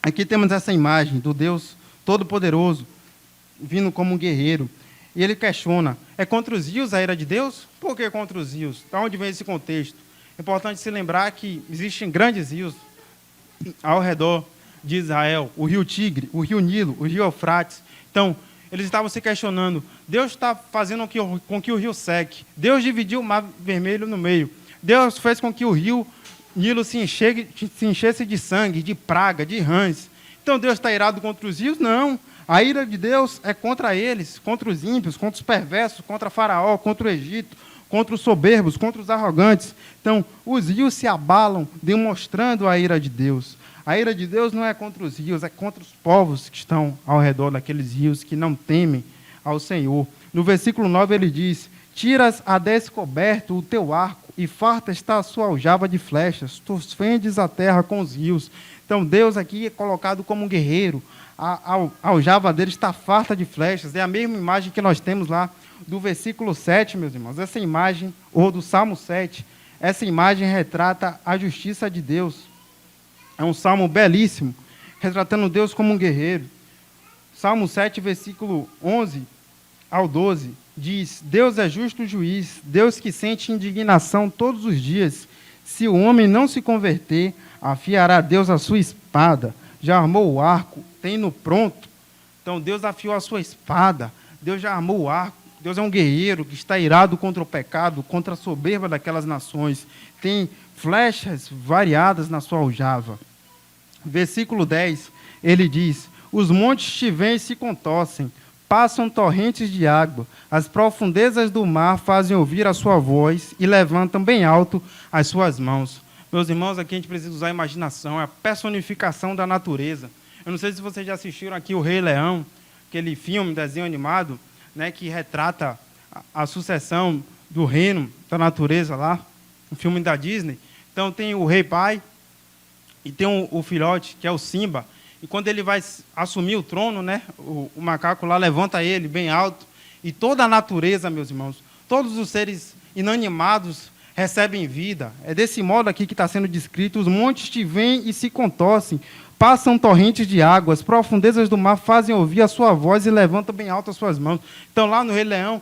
aqui temos essa imagem do Deus Todo-Poderoso, vindo como um guerreiro. E ele questiona, é contra os rios a ira de Deus? Por que contra os rios? De onde vem esse contexto? É importante se lembrar que existem grandes rios ao redor de Israel, o rio Tigre, o rio Nilo, o rio Eufrates. Então, eles estavam se questionando, Deus está fazendo com que o rio seque, Deus dividiu o Mar Vermelho no meio, Deus fez com que o rio Nilo se enchesse de sangue, de praga, de rãs. Então, Deus está irado contra os rios? Não. A ira de Deus é contra eles, contra os ímpios, contra os perversos, contra Faraó, contra o Egito, contra os soberbos, contra os arrogantes. Então, os rios se abalam, demonstrando a ira de Deus. A ira de Deus não é contra os rios, é contra os povos que estão ao redor daqueles rios, que não temem ao Senhor. No versículo 9 ele diz, tiras a descoberto o teu arco, e farta está a sua aljava de flechas, tu fendes a terra com os rios. Então, Deus aqui é colocado como um guerreiro, a aljava dele está farta de flechas, é a mesma imagem que nós temos lá do versículo 7, meus irmãos. Essa imagem, ou do Salmo 7, essa imagem retrata a justiça de Deus. É um salmo belíssimo, retratando Deus como um guerreiro. Salmo 7, versículo 11 ao 12, diz, Deus é justo juiz, Deus que sente indignação todos os dias. Se o homem não se converter, afiará Deus a sua espada. Já armou o arco, tem-no pronto. Então, Deus afiou a sua espada, Deus já armou o arco. Deus é um guerreiro que está irado contra o pecado, contra a soberba daquelas nações. Tem flechas variadas na sua aljava. Versículo 10, ele diz, os montes te veem e se contorcem, passam torrentes de água, as profundezas do mar fazem ouvir a sua voz e levantam bem alto as suas mãos. Meus irmãos, aqui a gente precisa usar a imaginação, é a personificação da natureza. Eu não sei se vocês já assistiram aqui o Rei Leão, aquele filme, desenho animado, né, que retrata a sucessão do reino da natureza lá, um filme da Disney. Então tem o rei pai e tem o filhote, que é o Simba. E quando ele vai assumir o trono, né, o macaco lá levanta ele bem alto. E toda a natureza, meus irmãos, todos os seres inanimados recebem vida. É desse modo aqui que está sendo descrito, os montes te veem e se contorcem, Passam torrentes de águas, profundezas do mar fazem ouvir a sua voz e levantam bem alto as suas mãos. Então, lá no Rei Leão,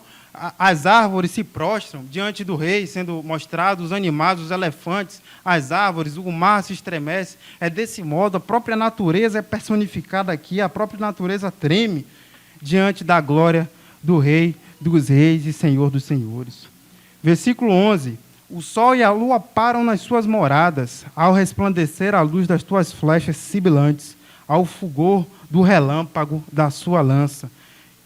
as árvores se prostram diante do rei, sendo mostrados os animais, os elefantes, as árvores, o mar se estremece. É desse modo, a própria natureza é personificada aqui, a própria natureza treme diante da glória do Rei dos Reis e Senhor dos Senhores. Versículo 11. O sol e a lua param nas suas moradas, ao resplandecer a luz das tuas flechas sibilantes, ao fulgor do relâmpago da sua lança.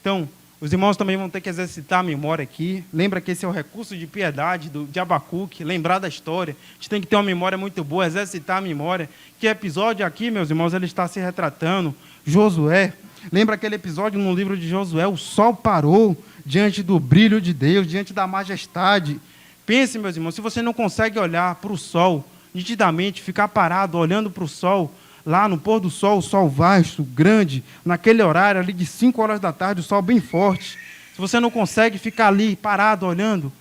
Então, os irmãos também vão ter que exercitar a memória aqui. Lembra que esse é o recurso de piedade de Abacuque, lembrar da história. A gente tem que ter uma memória muito boa, exercitar a memória. Que episódio aqui, meus irmãos, ele está se retratando. Josué. Lembra aquele episódio no livro de Josué? O sol parou diante do brilho de Deus, diante da majestade. Pense, meus irmãos, se você não consegue olhar para o sol, nitidamente, ficar parado olhando para o sol, lá no pôr do sol, o sol vasto, grande, naquele horário ali de 5 horas da tarde, o sol bem forte. Se você não consegue ficar ali parado olhando,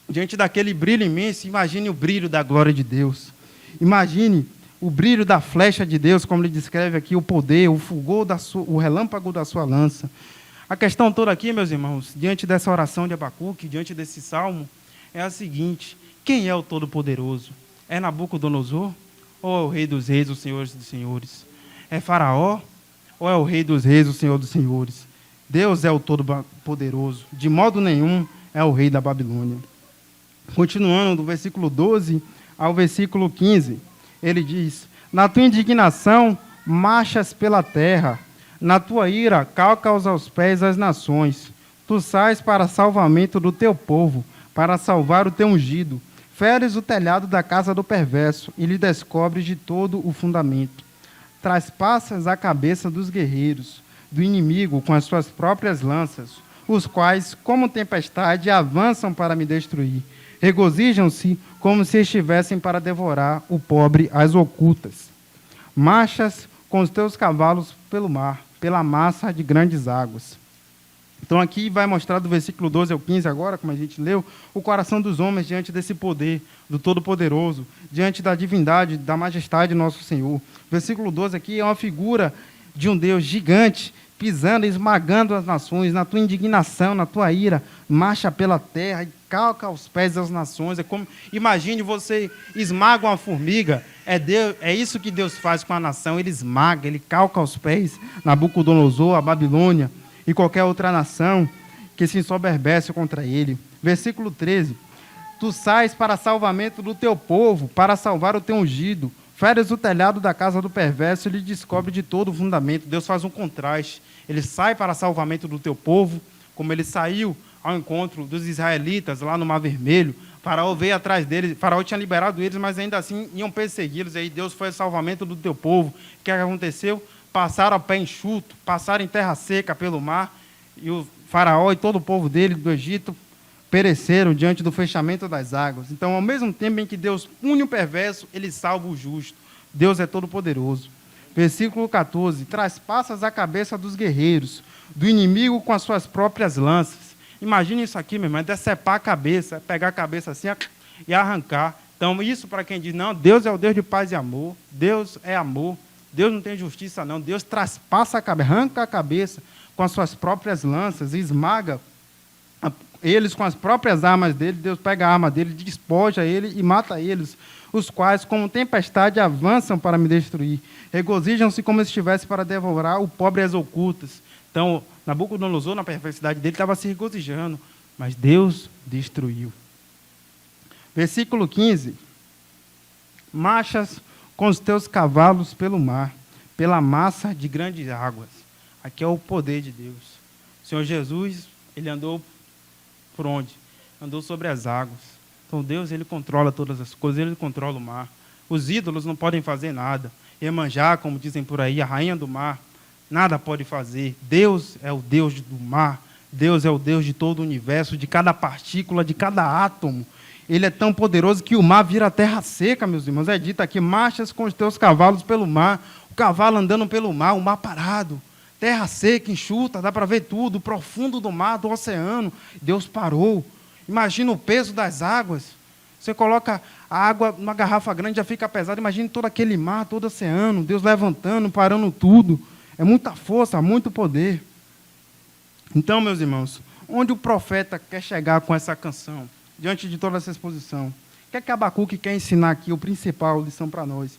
diante daquele brilho imenso, imagine o brilho da glória de Deus. Imagine o brilho da flecha de Deus, como ele descreve aqui, o poder, o fulgor, o relâmpago da sua lança. A questão toda aqui, meus irmãos, diante dessa oração de Abacuque, diante desse salmo, é a seguinte: quem é o Todo-Poderoso? É Nabucodonosor? Ou é o Rei dos Reis, o Senhor dos Senhores? É Faraó? Ou é o Rei dos Reis, o Senhor dos Senhores? Deus é o Todo-Poderoso. De modo nenhum é o Rei da Babilônia. Continuando do versículo 12 ao versículo 15, ele diz: na tua indignação marchas pela terra, na tua ira calcas aos pés as nações. Tu sais para salvamento do teu povo, para salvar o teu ungido. Feres o telhado da casa do perverso e lhe descobres de todo o fundamento. Traspassas a cabeça dos guerreiros, do inimigo com as suas próprias lanças, os quais, como tempestade, avançam para me destruir. Regozijam-se como se estivessem para devorar o pobre às ocultas. Marchas com os teus cavalos pelo mar, pela massa de grandes águas. Então aqui vai mostrar do versículo 12 ao 15 agora, como a gente leu, o coração dos homens diante desse poder do Todo-Poderoso, diante da divindade, da majestade de nosso Senhor. Versículo 12 aqui é uma figura de um Deus gigante, pisando, esmagando as nações, na tua indignação, na tua ira, marcha pela terra e calca aos pés das nações. É como, imagine você esmaga uma formiga, é isso que Deus faz com a nação, ele esmaga, ele calca aos pés Nabucodonosor, a Babilônia, e qualquer outra nação que se ensoberbece contra ele. Versículo 13. Tu sais para salvamento do teu povo, para salvar o teu ungido. Feres o telhado da casa do perverso e lhe descobre de todo o fundamento. Deus faz um contraste. Ele sai para salvamento do teu povo, como ele saiu ao encontro dos israelitas lá no Mar Vermelho. Faraó veio atrás deles. Faraó tinha liberado eles, mas ainda assim iam persegui-los. Aí Deus foi ao salvamento do teu povo. O que aconteceu? Passaram a pé enxuto, passaram em terra seca pelo mar, e o faraó e todo o povo dele do Egito pereceram diante do fechamento das águas. Então, ao mesmo tempo em que Deus pune o perverso, ele salva o justo. Deus é todo-poderoso. Versículo 14. Traspassas a cabeça dos guerreiros, do inimigo com as suas próprias lanças. Imagine isso aqui, meu irmão, é decepar a cabeça, pegar a cabeça assim e arrancar. Então, isso para quem diz, não, Deus é o Deus de paz e amor, Deus é amor, Deus não tem justiça, não. Deus traspassa a cabeça, arranca a cabeça com as suas próprias lanças, esmaga eles com as próprias armas dele. Deus pega a arma dele, despoja ele e mata eles, os quais, como tempestade, avançam para me destruir. Regozijam-se como se estivesse para devorar o pobre às ocultas. Então, Nabucodonosor, na perversidade dele, estava se regozijando, mas Deus destruiu. Versículo 15. Marchas com os teus cavalos pelo mar, pela massa de grandes águas. Aqui é o poder de Deus. O Senhor Jesus, ele andou por onde? Andou sobre as águas. Então Deus, ele controla todas as coisas, ele controla o mar. Os ídolos não podem fazer nada. Iemanjá, como dizem por aí, a rainha do mar, nada pode fazer. Deus é o Deus do mar. Deus é o Deus de todo o universo, de cada partícula, de cada átomo. Ele é tão poderoso que o mar vira terra seca, meus irmãos. É dito aqui, marchas com os teus cavalos pelo mar. O cavalo andando pelo mar, o mar parado. Terra seca, enxuta, dá para ver tudo. O profundo do mar, do oceano. Deus parou. Imagina o peso das águas Você coloca a água numa garrafa grande, já fica pesada. Imagine todo aquele mar, todo oceano, Deus levantando, parando tudo. É muita força, muito poder. Então, meus irmãos, onde o profeta quer chegar com essa canção, diante de toda essa exposição? O que Abacuque quer ensinar aqui, o principal lição para nós?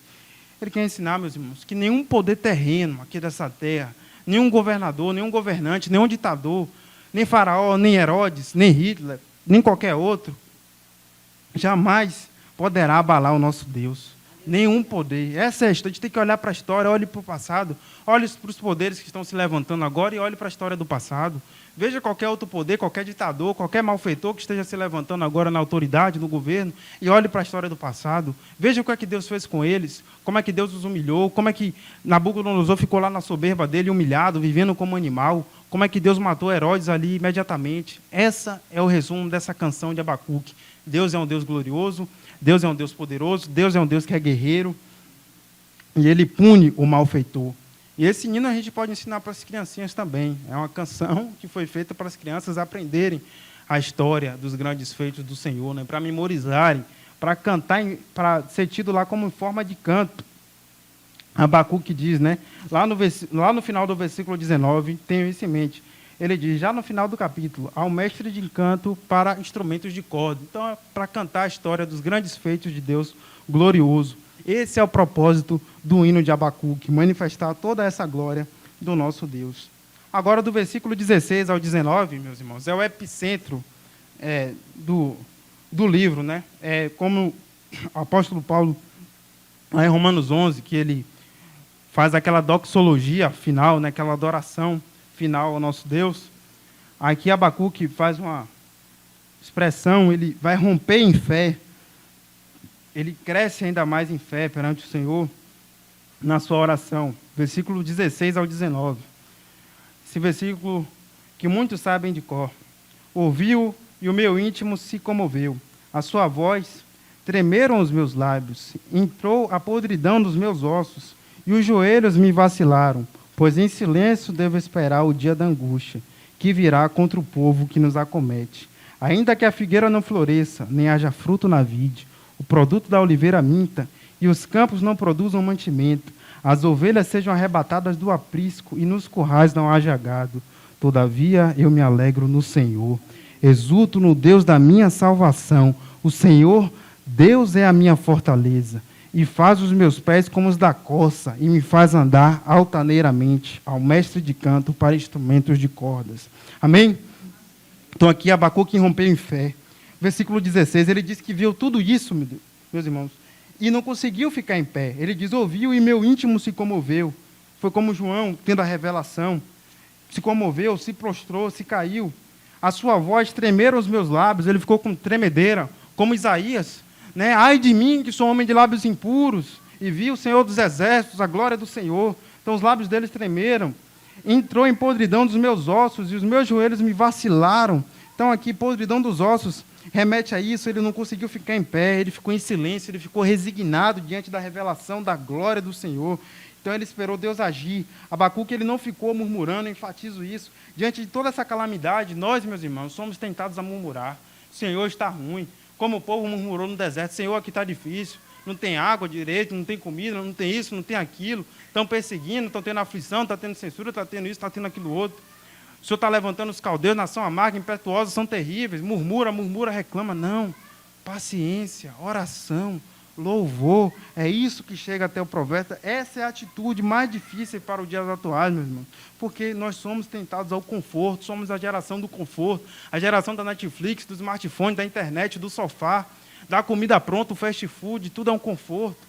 Ele quer ensinar, meus irmãos, que nenhum poder terreno aqui dessa terra, nenhum governador, nenhum governante, nenhum ditador, nem Faraó, nem Herodes, nem Hitler, nem qualquer outro, jamais poderá abalar o nosso Deus. Nenhum poder. Essa é a história. A gente tem que olhar para a história, olhe para o passado, olhe para os poderes que estão se levantando agora e olhe para a história do passado. Veja qualquer outro poder, qualquer ditador, qualquer malfeitor que esteja se levantando agora na autoridade, no governo, e olhe para a história do passado. Veja o que é que Deus fez com eles, como é que Deus os humilhou, como é que Nabucodonosor ficou lá na soberba dele, humilhado, vivendo como animal, como é que Deus matou Herodes ali imediatamente. Esse é o resumo dessa canção de Abacuque. Deus é um Deus glorioso, Deus é um Deus poderoso, Deus é um Deus que é guerreiro, e Ele pune o malfeitor. E esse hino a gente pode ensinar para as criancinhas também. É uma canção que foi feita para as crianças aprenderem a história dos grandes feitos do Senhor, né? Para memorizarem, para cantar, para ser tido lá como forma de canto. Abacuque diz, né? Lá no final do versículo 19, tenho isso em mente. Ele diz, já no final do capítulo, ao mestre de canto para instrumentos de corda. Então, é para cantar a história dos grandes feitos de Deus glorioso. Esse é o propósito do hino de Abacuque, manifestar toda essa glória do nosso Deus. Agora, do versículo 16 ao 19, meus irmãos, é o epicentro do livro, né? É como o apóstolo Paulo, lá em Romanos 11, que ele faz aquela doxologia final, né? Aquela adoração final ao nosso Deus. Aqui Abacuque faz uma expressão, ele vai romper em fé, ele cresce ainda mais em fé perante o Senhor na sua oração. Versículo 16 ao 19. Esse versículo que muitos sabem de cor. Ouviu e o meu íntimo se comoveu. A sua voz tremeram os meus lábios. Entrou a podridão dos meus ossos e os joelhos me vacilaram, pois em silêncio devo esperar o dia da angústia, que virá contra o povo que nos acomete. Ainda que a figueira não floresça, nem haja fruto na vide, o produto da oliveira minta, e os campos não produzam mantimento, as ovelhas sejam arrebatadas do aprisco, e nos currais não haja gado. Todavia eu me alegro no Senhor, exulto no Deus da minha salvação. O Senhor, Deus é a minha fortaleza, e faz os meus pés como os da corça, e me faz andar altaneiramente, ao mestre de canto para instrumentos de cordas. Amém? Então aqui Abacuque rompeu em fé. Versículo 16, ele diz que viu tudo isso, meus irmãos, e não conseguiu ficar em pé. Ele diz, ouviu e meu íntimo se comoveu. Foi como João, tendo a revelação, se comoveu, se prostrou, se caiu. A sua voz tremeram os meus lábios, ele ficou com tremedeira, como Isaías, né? Ai de mim, que sou homem de lábios impuros, e vi o Senhor dos exércitos, a glória do Senhor. Então os lábios deles tremeram. Entrou em podridão dos meus ossos, e os meus joelhos me vacilaram. Então aqui, podridão dos ossos, remete a isso, ele não conseguiu ficar em pé, ele ficou em silêncio, ele ficou resignado diante da revelação da glória do Senhor. Então ele esperou Deus agir. Abacuque, ele não ficou murmurando, eu enfatizo isso. Diante de toda essa calamidade, nós, meus irmãos, somos tentados a murmurar. O Senhor está ruim. Como o povo murmurou no deserto, Senhor, aqui está difícil, não tem água direito, não tem comida, não tem isso, não tem aquilo. Estão perseguindo, estão tendo aflição, está tendo censura, está tendo isso, está tendo aquilo outro. O Senhor está levantando os caldeus, nação amarga, impetuosa, são terríveis. Murmura, murmura, reclama. Não. Paciência, oração, louvor. É isso que chega até o profeta. Essa é a atitude mais difícil para os dias atuais, meus irmãos. Porque nós somos tentados ao conforto, somos a geração do conforto, a geração da Netflix, do smartphone, da internet, do sofá, da comida pronta, o fast food, tudo é um conforto.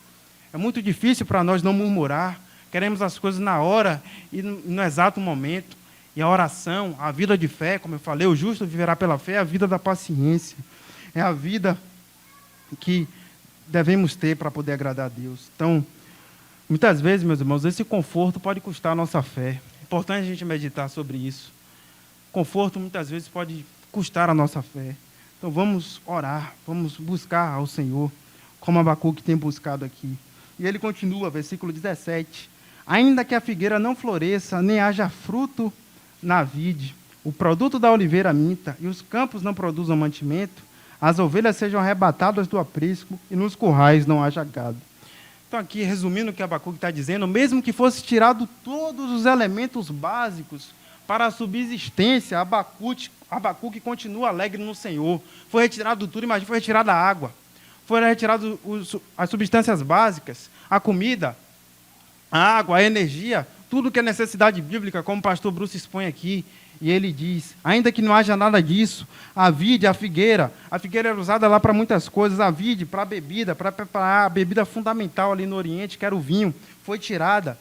É muito difícil para nós não murmurar. Queremos as coisas na hora e no exato momento. E a oração, a vida de fé, como eu falei, o justo viverá pela fé, é a vida da paciência. É a vida que devemos ter para poder agradar a Deus. Então, muitas vezes, meus irmãos, esse conforto pode custar a nossa fé. É importante a gente meditar sobre isso. Conforto, muitas vezes, pode custar a nossa fé. Então, vamos orar, vamos buscar ao Senhor, como Abacuque tem buscado aqui. E ele continua, versículo 17. Ainda que a figueira não floresça, nem haja fruto na vide, o produto da oliveira minta, e os campos não produzam mantimento, as ovelhas sejam arrebatadas do aprisco e nos currais não haja gado. Então, aqui, resumindo o que Abacuque está dizendo, mesmo que fosse tirado todos os elementos básicos para a subsistência, Abacuque continua alegre no Senhor. Foi retirado tudo, imagina, foi retirada a água, foram retiradas as substâncias básicas, a comida, a água, a energia, tudo que é necessidade bíblica, como o pastor Bruce expõe aqui. E ele diz, ainda que não haja nada disso, a vide, a figueira era usada lá para muitas coisas, a vide para a bebida, para preparar a bebida fundamental ali no Oriente, que era o vinho, foi tirada.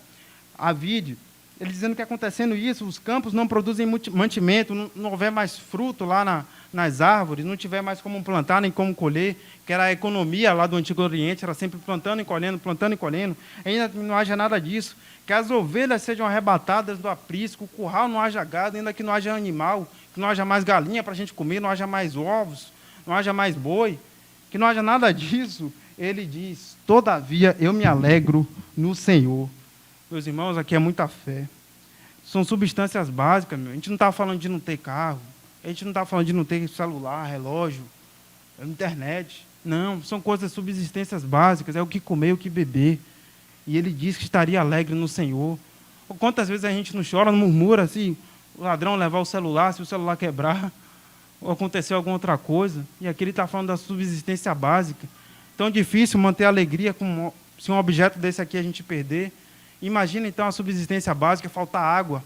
A vide, ele dizendo que acontecendo isso, os campos não produzem mantimento, não houver mais fruto lá nas árvores, não tiver mais como plantar nem como colher, que era a economia lá do Antigo Oriente, era sempre plantando e colhendo, ainda que não haja nada disso, que as ovelhas sejam arrebatadas do aprisco, o curral não haja gado, ainda que não haja animal, que não haja mais galinha para a gente comer, não haja mais ovos, não haja mais boi, que não haja nada disso. Ele diz, todavia eu me alegro no Senhor. Meus irmãos, aqui é muita fé. São substâncias básicas, meu. A gente não está falando de não ter carro, a gente não está falando de não ter celular, relógio, internet. Não, são coisas, subsistências básicas, é o que comer, o que beber. E ele diz que estaria alegre no Senhor. Quantas vezes a gente não chora, não murmura, se o ladrão levar o celular, se o celular quebrar, ou acontecer alguma outra coisa. E aqui ele está falando da subsistência básica. Tão difícil manter a alegria se um objeto desse aqui a gente perder. Imagina, então, a subsistência básica, faltar água.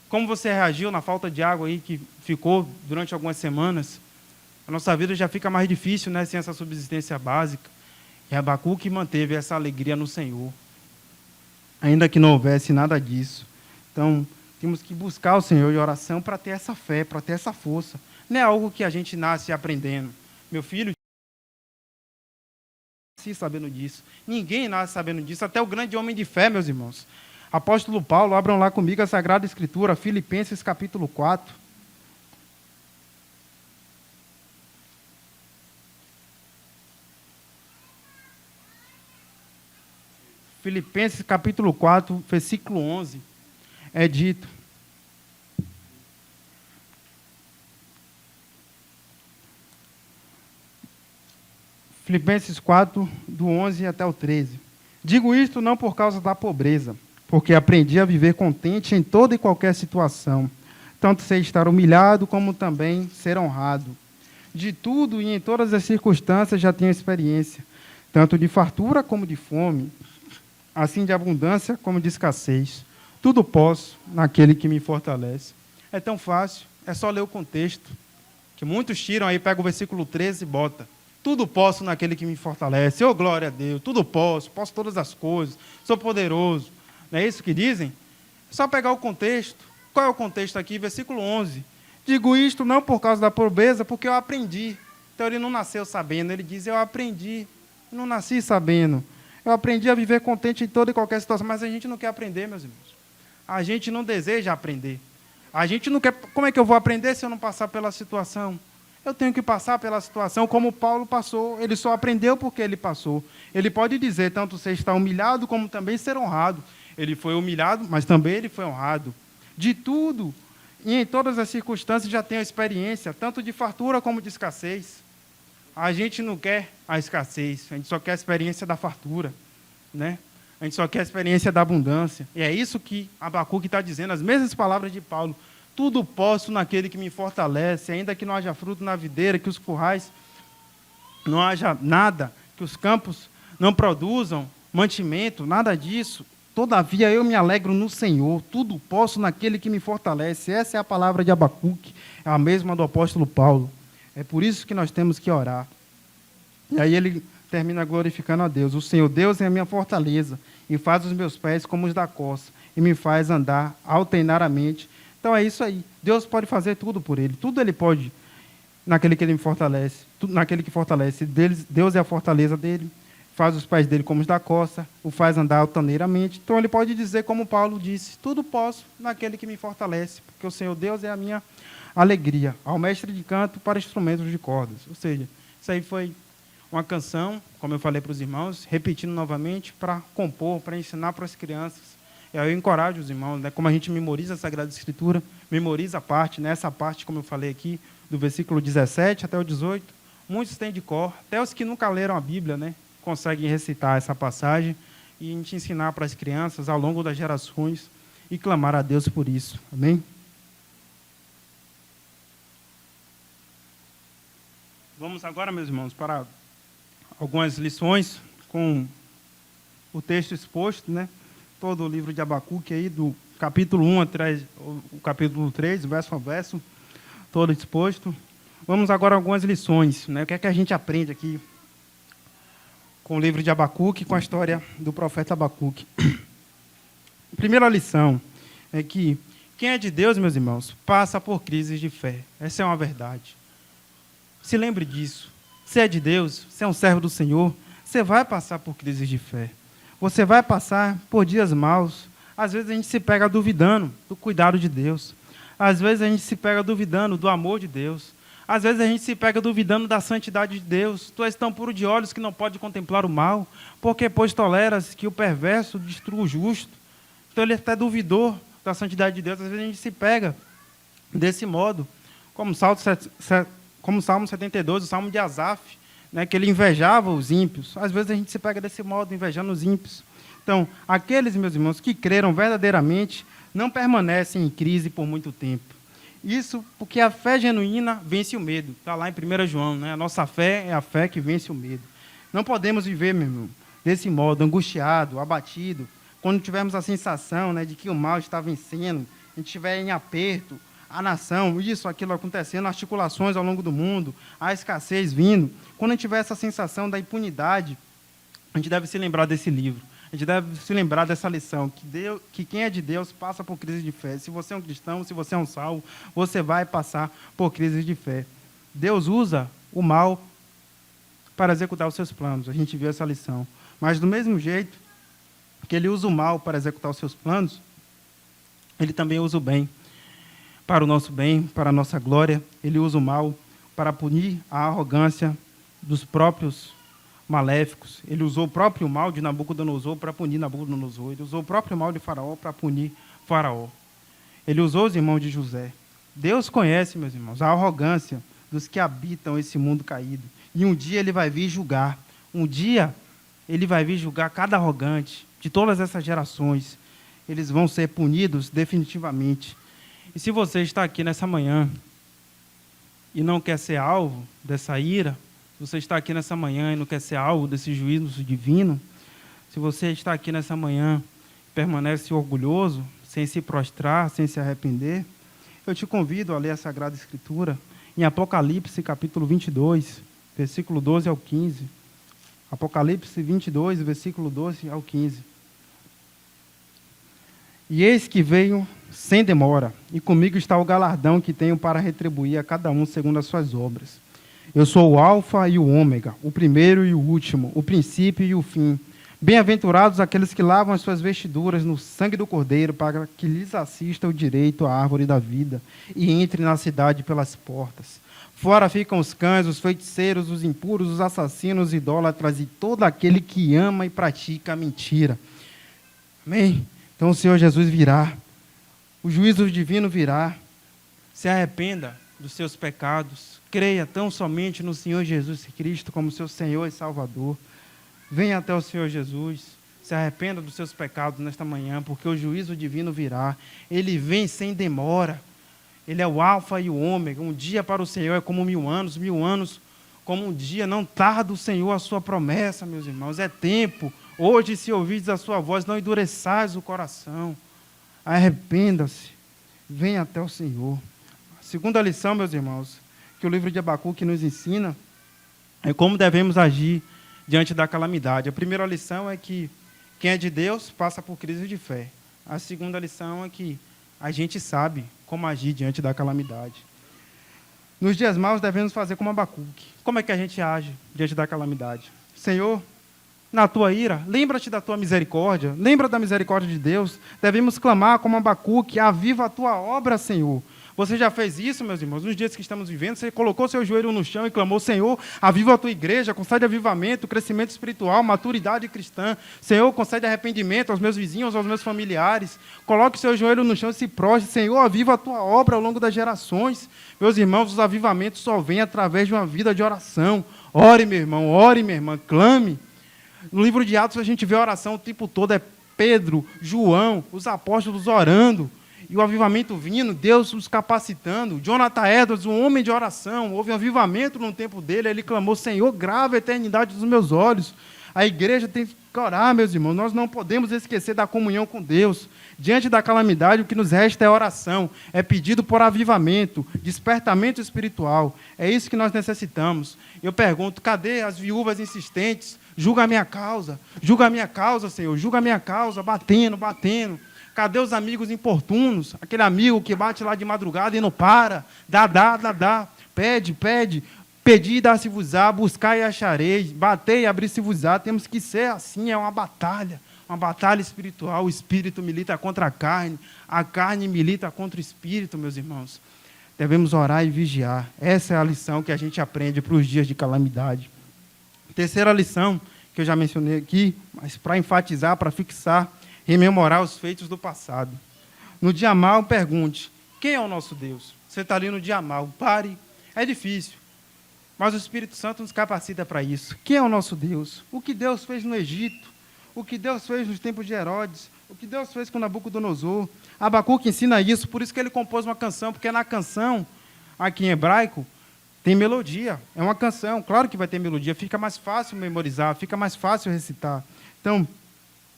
Como você reagiu na falta de água aí que ficou durante algumas semanas? A nossa vida já fica mais difícil, né, sem essa subsistência básica. E Abacuque manteve essa alegria no Senhor, ainda que não houvesse nada disso. Então, temos que buscar o Senhor em oração para ter essa fé, para ter essa força. Não é algo que a gente nasce aprendendo. Meu filho nasce sabendo disso. Ninguém nasce sabendo disso, até o grande homem de fé, meus irmãos. Apóstolo Paulo, abram lá comigo a Sagrada Escritura, Filipenses capítulo 4. Filipenses capítulo 4, versículo 11, é dito: Filipenses 4, do 11 até o 13. Digo isto não por causa da pobreza, porque aprendi a viver contente em toda e qualquer situação, tanto sei estar humilhado como também ser honrado. De tudo e em todas as circunstâncias já tenho experiência, tanto de fartura como de fome, assim de abundância como de escassez. Tudo posso naquele que me fortalece. É tão fácil, é só ler o contexto, que muitos tiram aí, pega o versículo 13 e bota: tudo posso naquele que me fortalece. Oh, glória a Deus, tudo posso todas as coisas, sou poderoso. Não é isso que dizem? É só pegar o contexto. Qual é o contexto aqui? Versículo 11. Digo isto não por causa da pobreza, porque eu aprendi. Então ele não nasceu sabendo, ele diz: eu aprendi, eu não nasci sabendo. Eu aprendi a viver contente em toda e qualquer situação, mas a gente não quer aprender, meus irmãos. A gente não deseja aprender. A gente não quer. Como é que eu vou aprender se eu não passar pela situação? Eu tenho que passar pela situação como Paulo passou. Ele só aprendeu porque ele passou. Ele pode dizer, tanto você está humilhado, como também ser honrado. Ele foi humilhado, mas também ele foi honrado. De tudo e em todas as circunstâncias já tem a experiência, tanto de fartura como de escassez. A gente não quer a escassez, a gente só quer a experiência da fartura, né? A gente só quer a experiência da abundância. E é isso que Abacuque está dizendo, as mesmas palavras de Paulo. Tudo posso naquele que me fortalece, ainda que não haja fruto na videira, que os currais não haja nada, que os campos não produzam mantimento, nada disso. Todavia eu me alegro no Senhor, tudo posso naquele que me fortalece. Essa é a palavra de Abacuque, é a mesma do apóstolo Paulo. É por isso que nós temos que orar. E aí ele termina glorificando a Deus. O Senhor Deus é a minha fortaleza e faz os meus pés como os da costa e me faz andar alternaramente. Então é isso aí. Deus pode fazer tudo por ele. Tudo ele pode naquele que ele me fortalece. Tudo naquele que fortalece. Deus é a fortaleza dele. Faz os pés dele como os da costa. O faz andar altaneiramente. Então ele pode dizer como Paulo disse: tudo posso naquele que me fortalece. Porque o Senhor Deus é a minha alegria, ao mestre de canto para instrumentos de cordas. Ou seja, isso aí foi uma canção, como eu falei para os irmãos, repetindo novamente, para compor, para ensinar para as crianças. E aí eu encorajo os irmãos, né, como a gente memoriza a Sagrada Escritura, memoriza a parte, né, essa parte, como eu falei aqui, do versículo 17 até o 18, muitos têm de cor, até os que nunca leram a Bíblia, né, conseguem recitar essa passagem e a gente ensinar para as crianças ao longo das gerações e clamar a Deus por isso. Amém? Vamos agora, meus irmãos, para algumas lições com o texto exposto, né? Todo o livro de Abacuque aí, do capítulo 1 até o capítulo 3, verso a verso, todo exposto. Vamos agora a algumas lições, né? O que é que a gente aprende aqui com o livro de Abacuque, com a história do profeta Abacuque. A primeira lição é que quem é de Deus, meus irmãos, passa por crises de fé. Essa é uma verdade. Se lembre disso. Se é de Deus, se é um servo do Senhor, você vai passar por crises de fé. Você vai passar por dias maus. Às vezes a gente se pega duvidando do cuidado de Deus. Às vezes a gente se pega duvidando do amor de Deus. Às vezes a gente se pega duvidando da santidade de Deus. Tu és tão puro de olhos que não pode contemplar o mal, porque, pois, toleras que o perverso destrua o justo. Então ele até duvidou da santidade de Deus. Às vezes a gente se pega desse modo, como o Salmo 72, o Salmo de Asaf, né, que ele invejava os ímpios. Às vezes a gente se pega desse modo, invejando os ímpios. Então, aqueles, meus irmãos, que creram verdadeiramente, não permanecem em crise por muito tempo. Isso porque a fé genuína vence o medo. Está lá em 1 João, né? A nossa fé é a fé que vence o medo. Não podemos viver, meu irmão, desse modo, angustiado, abatido, quando tivermos a sensação, né, de que o mal está vencendo, a gente estiver em aperto, a nação, isso, aquilo acontecendo, articulações ao longo do mundo, a escassez vindo. Quando a gente tiver essa sensação da impunidade, a gente deve se lembrar desse livro. A gente deve se lembrar dessa lição, que quem é de Deus passa por crise de fé. Se você é um cristão, se você é um salvo, você vai passar por crise de fé. Deus usa o mal para executar os seus planos. A gente viu essa lição. Mas do mesmo jeito que ele usa o mal para executar os seus planos, ele também usa o bem para o nosso bem, para a nossa glória. Ele usa o mal para punir a arrogância dos próprios maléficos. Ele usou o próprio mal de Nabucodonosor para punir Nabucodonosor. Ele usou o próprio mal de Faraó para punir Faraó. Ele usou os irmãos de José. Deus conhece, meus irmãos, a arrogância dos que habitam esse mundo caído. E um dia ele vai vir julgar. Um dia ele vai vir julgar cada arrogante de todas essas gerações. Eles vão ser punidos definitivamente. E se você está aqui nessa manhã e não quer ser alvo dessa ira, se você está aqui nessa manhã e não quer ser alvo desse juízo divino, se você está aqui nessa manhã e permanece orgulhoso, sem se prostrar, sem se arrepender, eu te convido a ler a Sagrada Escritura em Apocalipse, capítulo 22, versículo 12 ao 15. Apocalipse 22, versículo 12 ao 15. E eis que veio sem demora, e comigo está o galardão que tenho para retribuir a cada um segundo as suas obras. Eu sou o Alfa e o Ômega, o primeiro e o último, o princípio e o fim. Bem-aventurados aqueles que lavam as suas vestiduras no sangue do Cordeiro, para que lhes assista o direito à árvore da vida e entre na cidade pelas portas. Fora ficam os cães, os feiticeiros, os impuros, os assassinos, os idólatras e todo aquele que ama e pratica a mentira. Amém? Então o Senhor Jesus virá, o juízo divino virá. Se arrependa dos seus pecados, creia tão somente no Senhor Jesus Cristo como seu Senhor e Salvador. Venha até o Senhor Jesus, se arrependa dos seus pecados nesta manhã, porque o juízo divino virá. Ele vem sem demora. Ele é o Alfa e o Ômega. Um dia para o Senhor é como 1000 anos como um dia. Não tarda o Senhor a sua promessa, meus irmãos. É tempo. Hoje, se ouvides a sua voz, não endurçais o coração. Arrependa-se. Venha até o Senhor. A segunda lição, meus irmãos, que o livro de Abacuque nos ensina, é como devemos agir diante da calamidade. A primeira lição é que quem é de Deus passa por crise de fé. A segunda lição é que a gente sabe como agir diante da calamidade. Nos dias maus devemos fazer como Abacuque. Como é que a gente age diante da calamidade? Senhor, na tua ira, lembra-te da tua misericórdia, lembra da misericórdia de Deus. Devemos clamar como Abacuque, aviva a tua obra, Senhor. Você já fez isso, meus irmãos? Nos dias que estamos vivendo, você colocou seu joelho no chão e clamou: Senhor, aviva a tua igreja, concede avivamento, crescimento espiritual, maturidade cristã. Senhor, concede arrependimento aos meus vizinhos, aos meus familiares. Coloque seu joelho no chão e se prostre. Senhor, aviva a tua obra ao longo das gerações. Meus irmãos, os avivamentos só vêm através de uma vida de oração. Ore, meu irmão, ore, minha irmã, clame. No livro de Atos a gente vê a oração o tempo todo, é Pedro, João, os apóstolos orando. E o avivamento vindo, Deus os capacitando. Jonathan Edwards, um homem de oração, houve um avivamento no tempo dele, ele clamou: Senhor, grava a eternidade dos meus olhos. A igreja tem que orar, meus irmãos, nós não podemos esquecer da comunhão com Deus. Diante da calamidade, o que nos resta é oração, é pedido por avivamento, despertamento espiritual. É isso que nós necessitamos. Eu pergunto: cadê as viúvas insistentes? Julga a minha causa, Senhor, julga a minha causa, batendo. Cadê os amigos importunos? Aquele amigo que bate lá de madrugada e não para. Dá. Pede. Pedi e dá-se-vos-á, buscai e achareis, batei e abri-se-vos-á. Temos que ser assim, é uma batalha espiritual. O espírito milita contra a carne milita contra o espírito, meus irmãos. Devemos orar e vigiar. Essa é a lição que a gente aprende para os dias de calamidade. Terceira lição, que eu já mencionei aqui, mas para enfatizar, para fixar: rememorar os feitos do passado. No dia mau, pergunte: quem é o nosso Deus? Você está ali no dia mau, pare. É difícil, mas o Espírito Santo nos capacita para isso. Quem é o nosso Deus? O que Deus fez no Egito, o que Deus fez nos tempos de Herodes, o que Deus fez com Nabucodonosor. Abacuque ensina isso, por isso que ele compôs uma canção, porque na canção, aqui em hebraico, tem melodia. É uma canção, claro que vai ter melodia, fica mais fácil memorizar, fica mais fácil recitar. Então,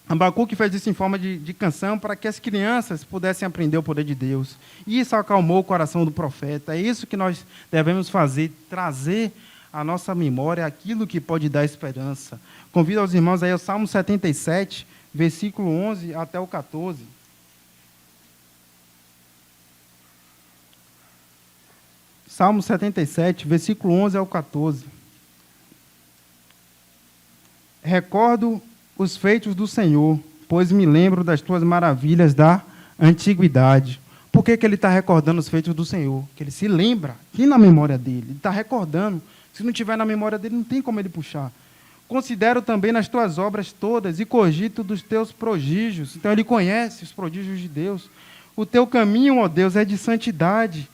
Abacuque fez isso em forma de canção para que as crianças pudessem aprender o poder de Deus. E isso acalmou o coração do profeta. É isso que nós devemos fazer, trazer à nossa memória aquilo que pode dar esperança. Convido aos irmãos aí ao Salmo 77, versículo 11 até o 14. Salmo 77, versículo 11 ao 14. Recordo os feitos do Senhor, pois me lembro das tuas maravilhas da antiguidade. Por que ele está recordando os feitos do Senhor? Que ele se lembra, tem na memória dele, ele está recordando. Se não tiver na memória dele, não tem como ele puxar. Considero também nas tuas obras todas e cogito dos teus prodígios. Então ele conhece os prodígios de Deus. O teu caminho, ó Deus, é de santidade.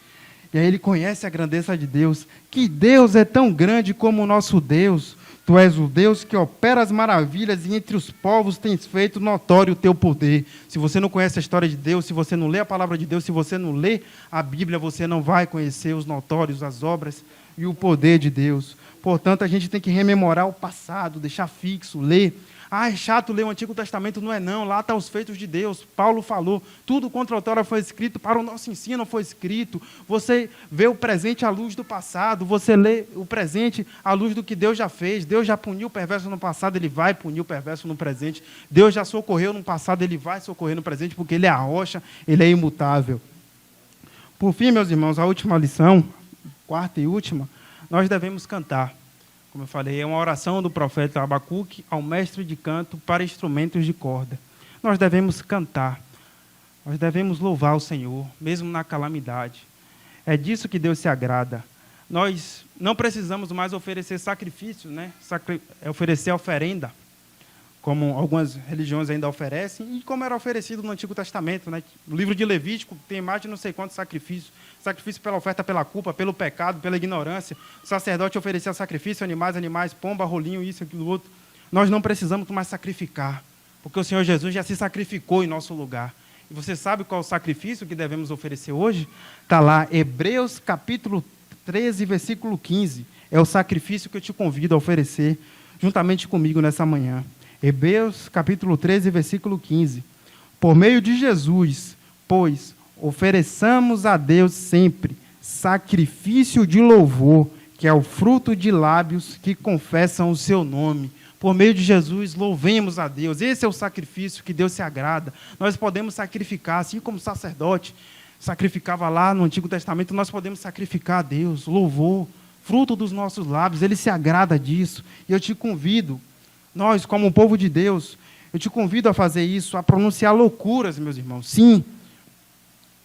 E aí ele conhece a grandeza de Deus. Que Deus é tão grande como o nosso Deus. Tu és o Deus que opera as maravilhas e entre os povos tens feito notório o teu poder. Se você não conhece a história de Deus, se você não lê a palavra de Deus, se você não lê a Bíblia, você não vai conhecer os notórios, as obras e o poder de Deus. Portanto, a gente tem que rememorar o passado, deixar fixo, ler. Ah, é chato ler o Antigo Testamento. Não é não, lá estão os feitos de Deus. Paulo falou, tudo contra a outrora foi escrito, para o nosso ensino foi escrito. Você vê o presente à luz do passado, você lê o presente à luz do que Deus já fez. Deus já puniu o perverso no passado, ele vai punir o perverso no presente. Deus já socorreu no passado, ele vai socorrer no presente, porque ele é a rocha, ele é imutável. Por fim, meus irmãos, a última lição, quarta e última, nós devemos cantar. Como eu falei, é uma oração do profeta Abacuque ao mestre de canto para instrumentos de corda. Nós devemos cantar, nós devemos louvar o Senhor, mesmo na calamidade. É disso que Deus se agrada. Nós não precisamos mais oferecer sacrifícios, né? Oferecer oferenda, como algumas religiões ainda oferecem, e como era oferecido no Antigo Testamento, né? No livro de Levítico tem mais de não sei quantos sacrifícios. Sacrifício pela oferta, pela culpa, pelo pecado, pela ignorância. O sacerdote oferecia sacrifício, animais, pomba, rolinho, isso, aquilo, outro. Nós não precisamos mais sacrificar, porque o Senhor Jesus já se sacrificou em nosso lugar. E você sabe qual é o sacrifício que devemos oferecer hoje? Está lá, Hebreus capítulo 13, versículo 15. É o sacrifício que eu te convido a oferecer juntamente comigo nessa manhã. Hebreus capítulo 13, versículo 15. Por meio de Jesus, pois, ofereçamos a Deus sempre sacrifício de louvor, que é o fruto de lábios que confessam o seu nome. Por meio de Jesus, louvemos a Deus. Esse é o sacrifício que Deus se agrada. Nós podemos sacrificar, assim como o sacerdote sacrificava lá no Antigo Testamento, nós podemos sacrificar a Deus, louvor, fruto dos nossos lábios. Ele se agrada disso. E eu te convido, nós como povo de Deus, eu te convido a fazer isso, a pronunciar loucuras, meus irmãos. Sim,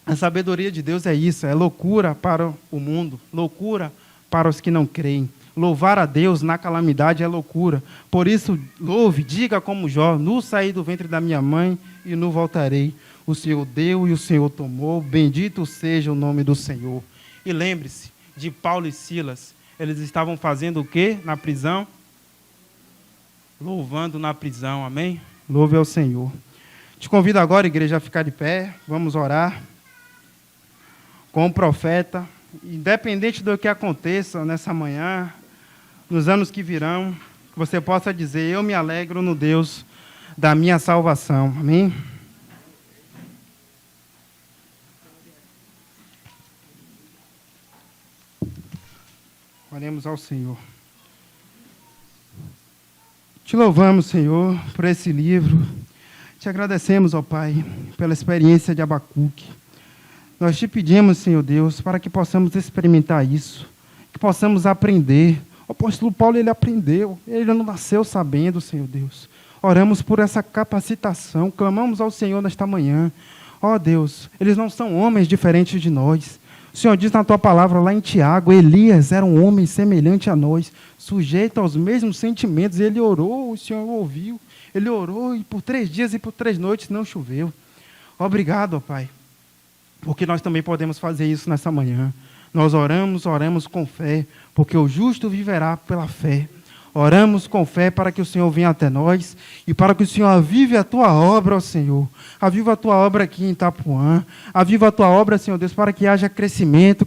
A sabedoria de Deus é isso, é loucura para o mundo, loucura para os que não creem. Louvar a Deus na calamidade é loucura. Por isso, louve, diga como Jó: nu saí do ventre da minha mãe e nu voltarei. O Senhor deu e o Senhor tomou, bendito seja o nome do Senhor. E lembre-se de Paulo e Silas, eles estavam fazendo o quê na prisão? Louvando na prisão, amém? Louve ao Senhor. Te convido agora, igreja, a ficar de pé, vamos orar com o profeta. Independente do que aconteça nessa manhã, nos anos que virão, que você possa dizer: eu me alegro no Deus da minha salvação, amém? Oremos ao Senhor. Te louvamos, Senhor, por esse livro. Te agradecemos, ó Pai, pela experiência de Abacuque. Nós te pedimos, Senhor Deus, para que possamos experimentar isso, que possamos aprender. O apóstolo Paulo, ele aprendeu, ele não nasceu sabendo, Senhor Deus. Oramos por essa capacitação, clamamos ao Senhor nesta manhã. Ó Deus, eles não são homens diferentes de nós. O Senhor diz na tua palavra lá em Tiago: Elias era um homem semelhante a nós, sujeito aos mesmos sentimentos. Ele orou, o Senhor ouviu. Ele orou e por 3 dias e por 3 noites não choveu. Obrigado, ó Pai, porque nós também podemos fazer isso nessa manhã. Nós oramos com fé, porque o justo viverá pela fé. Oramos com fé para que o Senhor venha até nós e para que o Senhor avive a tua obra, ó Senhor. Aviva a tua obra aqui em Itapuã. Aviva a tua obra, Senhor Deus, para que haja crescimento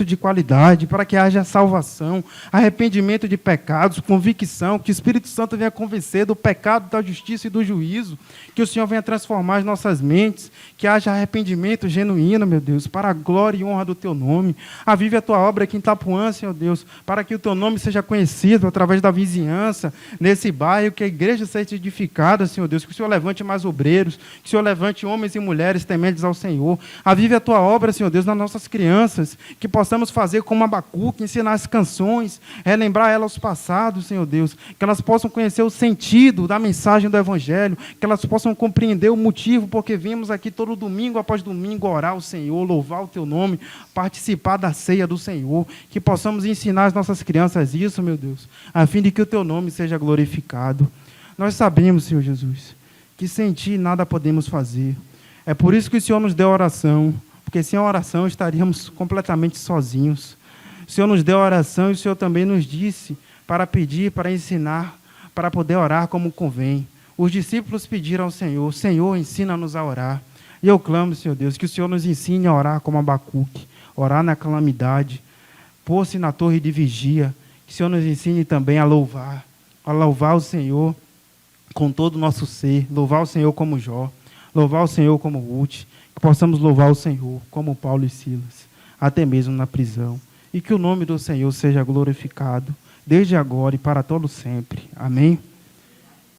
de qualidade, para que haja salvação, arrependimento de pecados, convicção, que o Espírito Santo venha convencer do pecado, da justiça e do juízo, que o Senhor venha transformar as nossas mentes, que haja arrependimento genuíno, meu Deus, para a glória e honra do teu nome. Avive a tua obra aqui em Itapuã, Senhor Deus, para que o teu nome seja conhecido através da vizinhança, nesse bairro, que a igreja seja edificada, Senhor Deus, que o Senhor levante mais obreiros, que o Senhor levante homens e mulheres tementes ao Senhor. Avive a tua obra, Senhor Deus, nas nossas crianças, que possamos fazer como Abacuque, ensinar as canções, relembrar elas aos passados, Senhor Deus, que elas possam conhecer o sentido da mensagem do Evangelho, que elas possam compreender o motivo porque vimos aqui todo domingo após domingo orar ao Senhor, louvar o teu nome, participar da ceia do Senhor, que possamos ensinar as nossas crianças isso, meu Deus, a fim de que o teu nome seja glorificado. Nós sabemos, Senhor Jesus, que sem ti nada podemos fazer. É por isso que o Senhor nos deu a oração, porque sem a oração estaríamos completamente sozinhos. O Senhor nos deu a oração e o Senhor também nos disse para pedir, para ensinar, para poder orar como convém. Os discípulos pediram ao Senhor: Senhor, ensina-nos a orar. E eu clamo, Senhor Deus, que o Senhor nos ensine a orar como Abacuque, orar na calamidade, pôr-se na torre de vigia. Que o Senhor nos ensine também a louvar o Senhor com todo o nosso ser, louvar o Senhor como Jó, louvar o Senhor como Ruth, que possamos louvar o Senhor como Paulo e Silas, até mesmo na prisão. E que o nome do Senhor seja glorificado, desde agora e para todo sempre. Amém?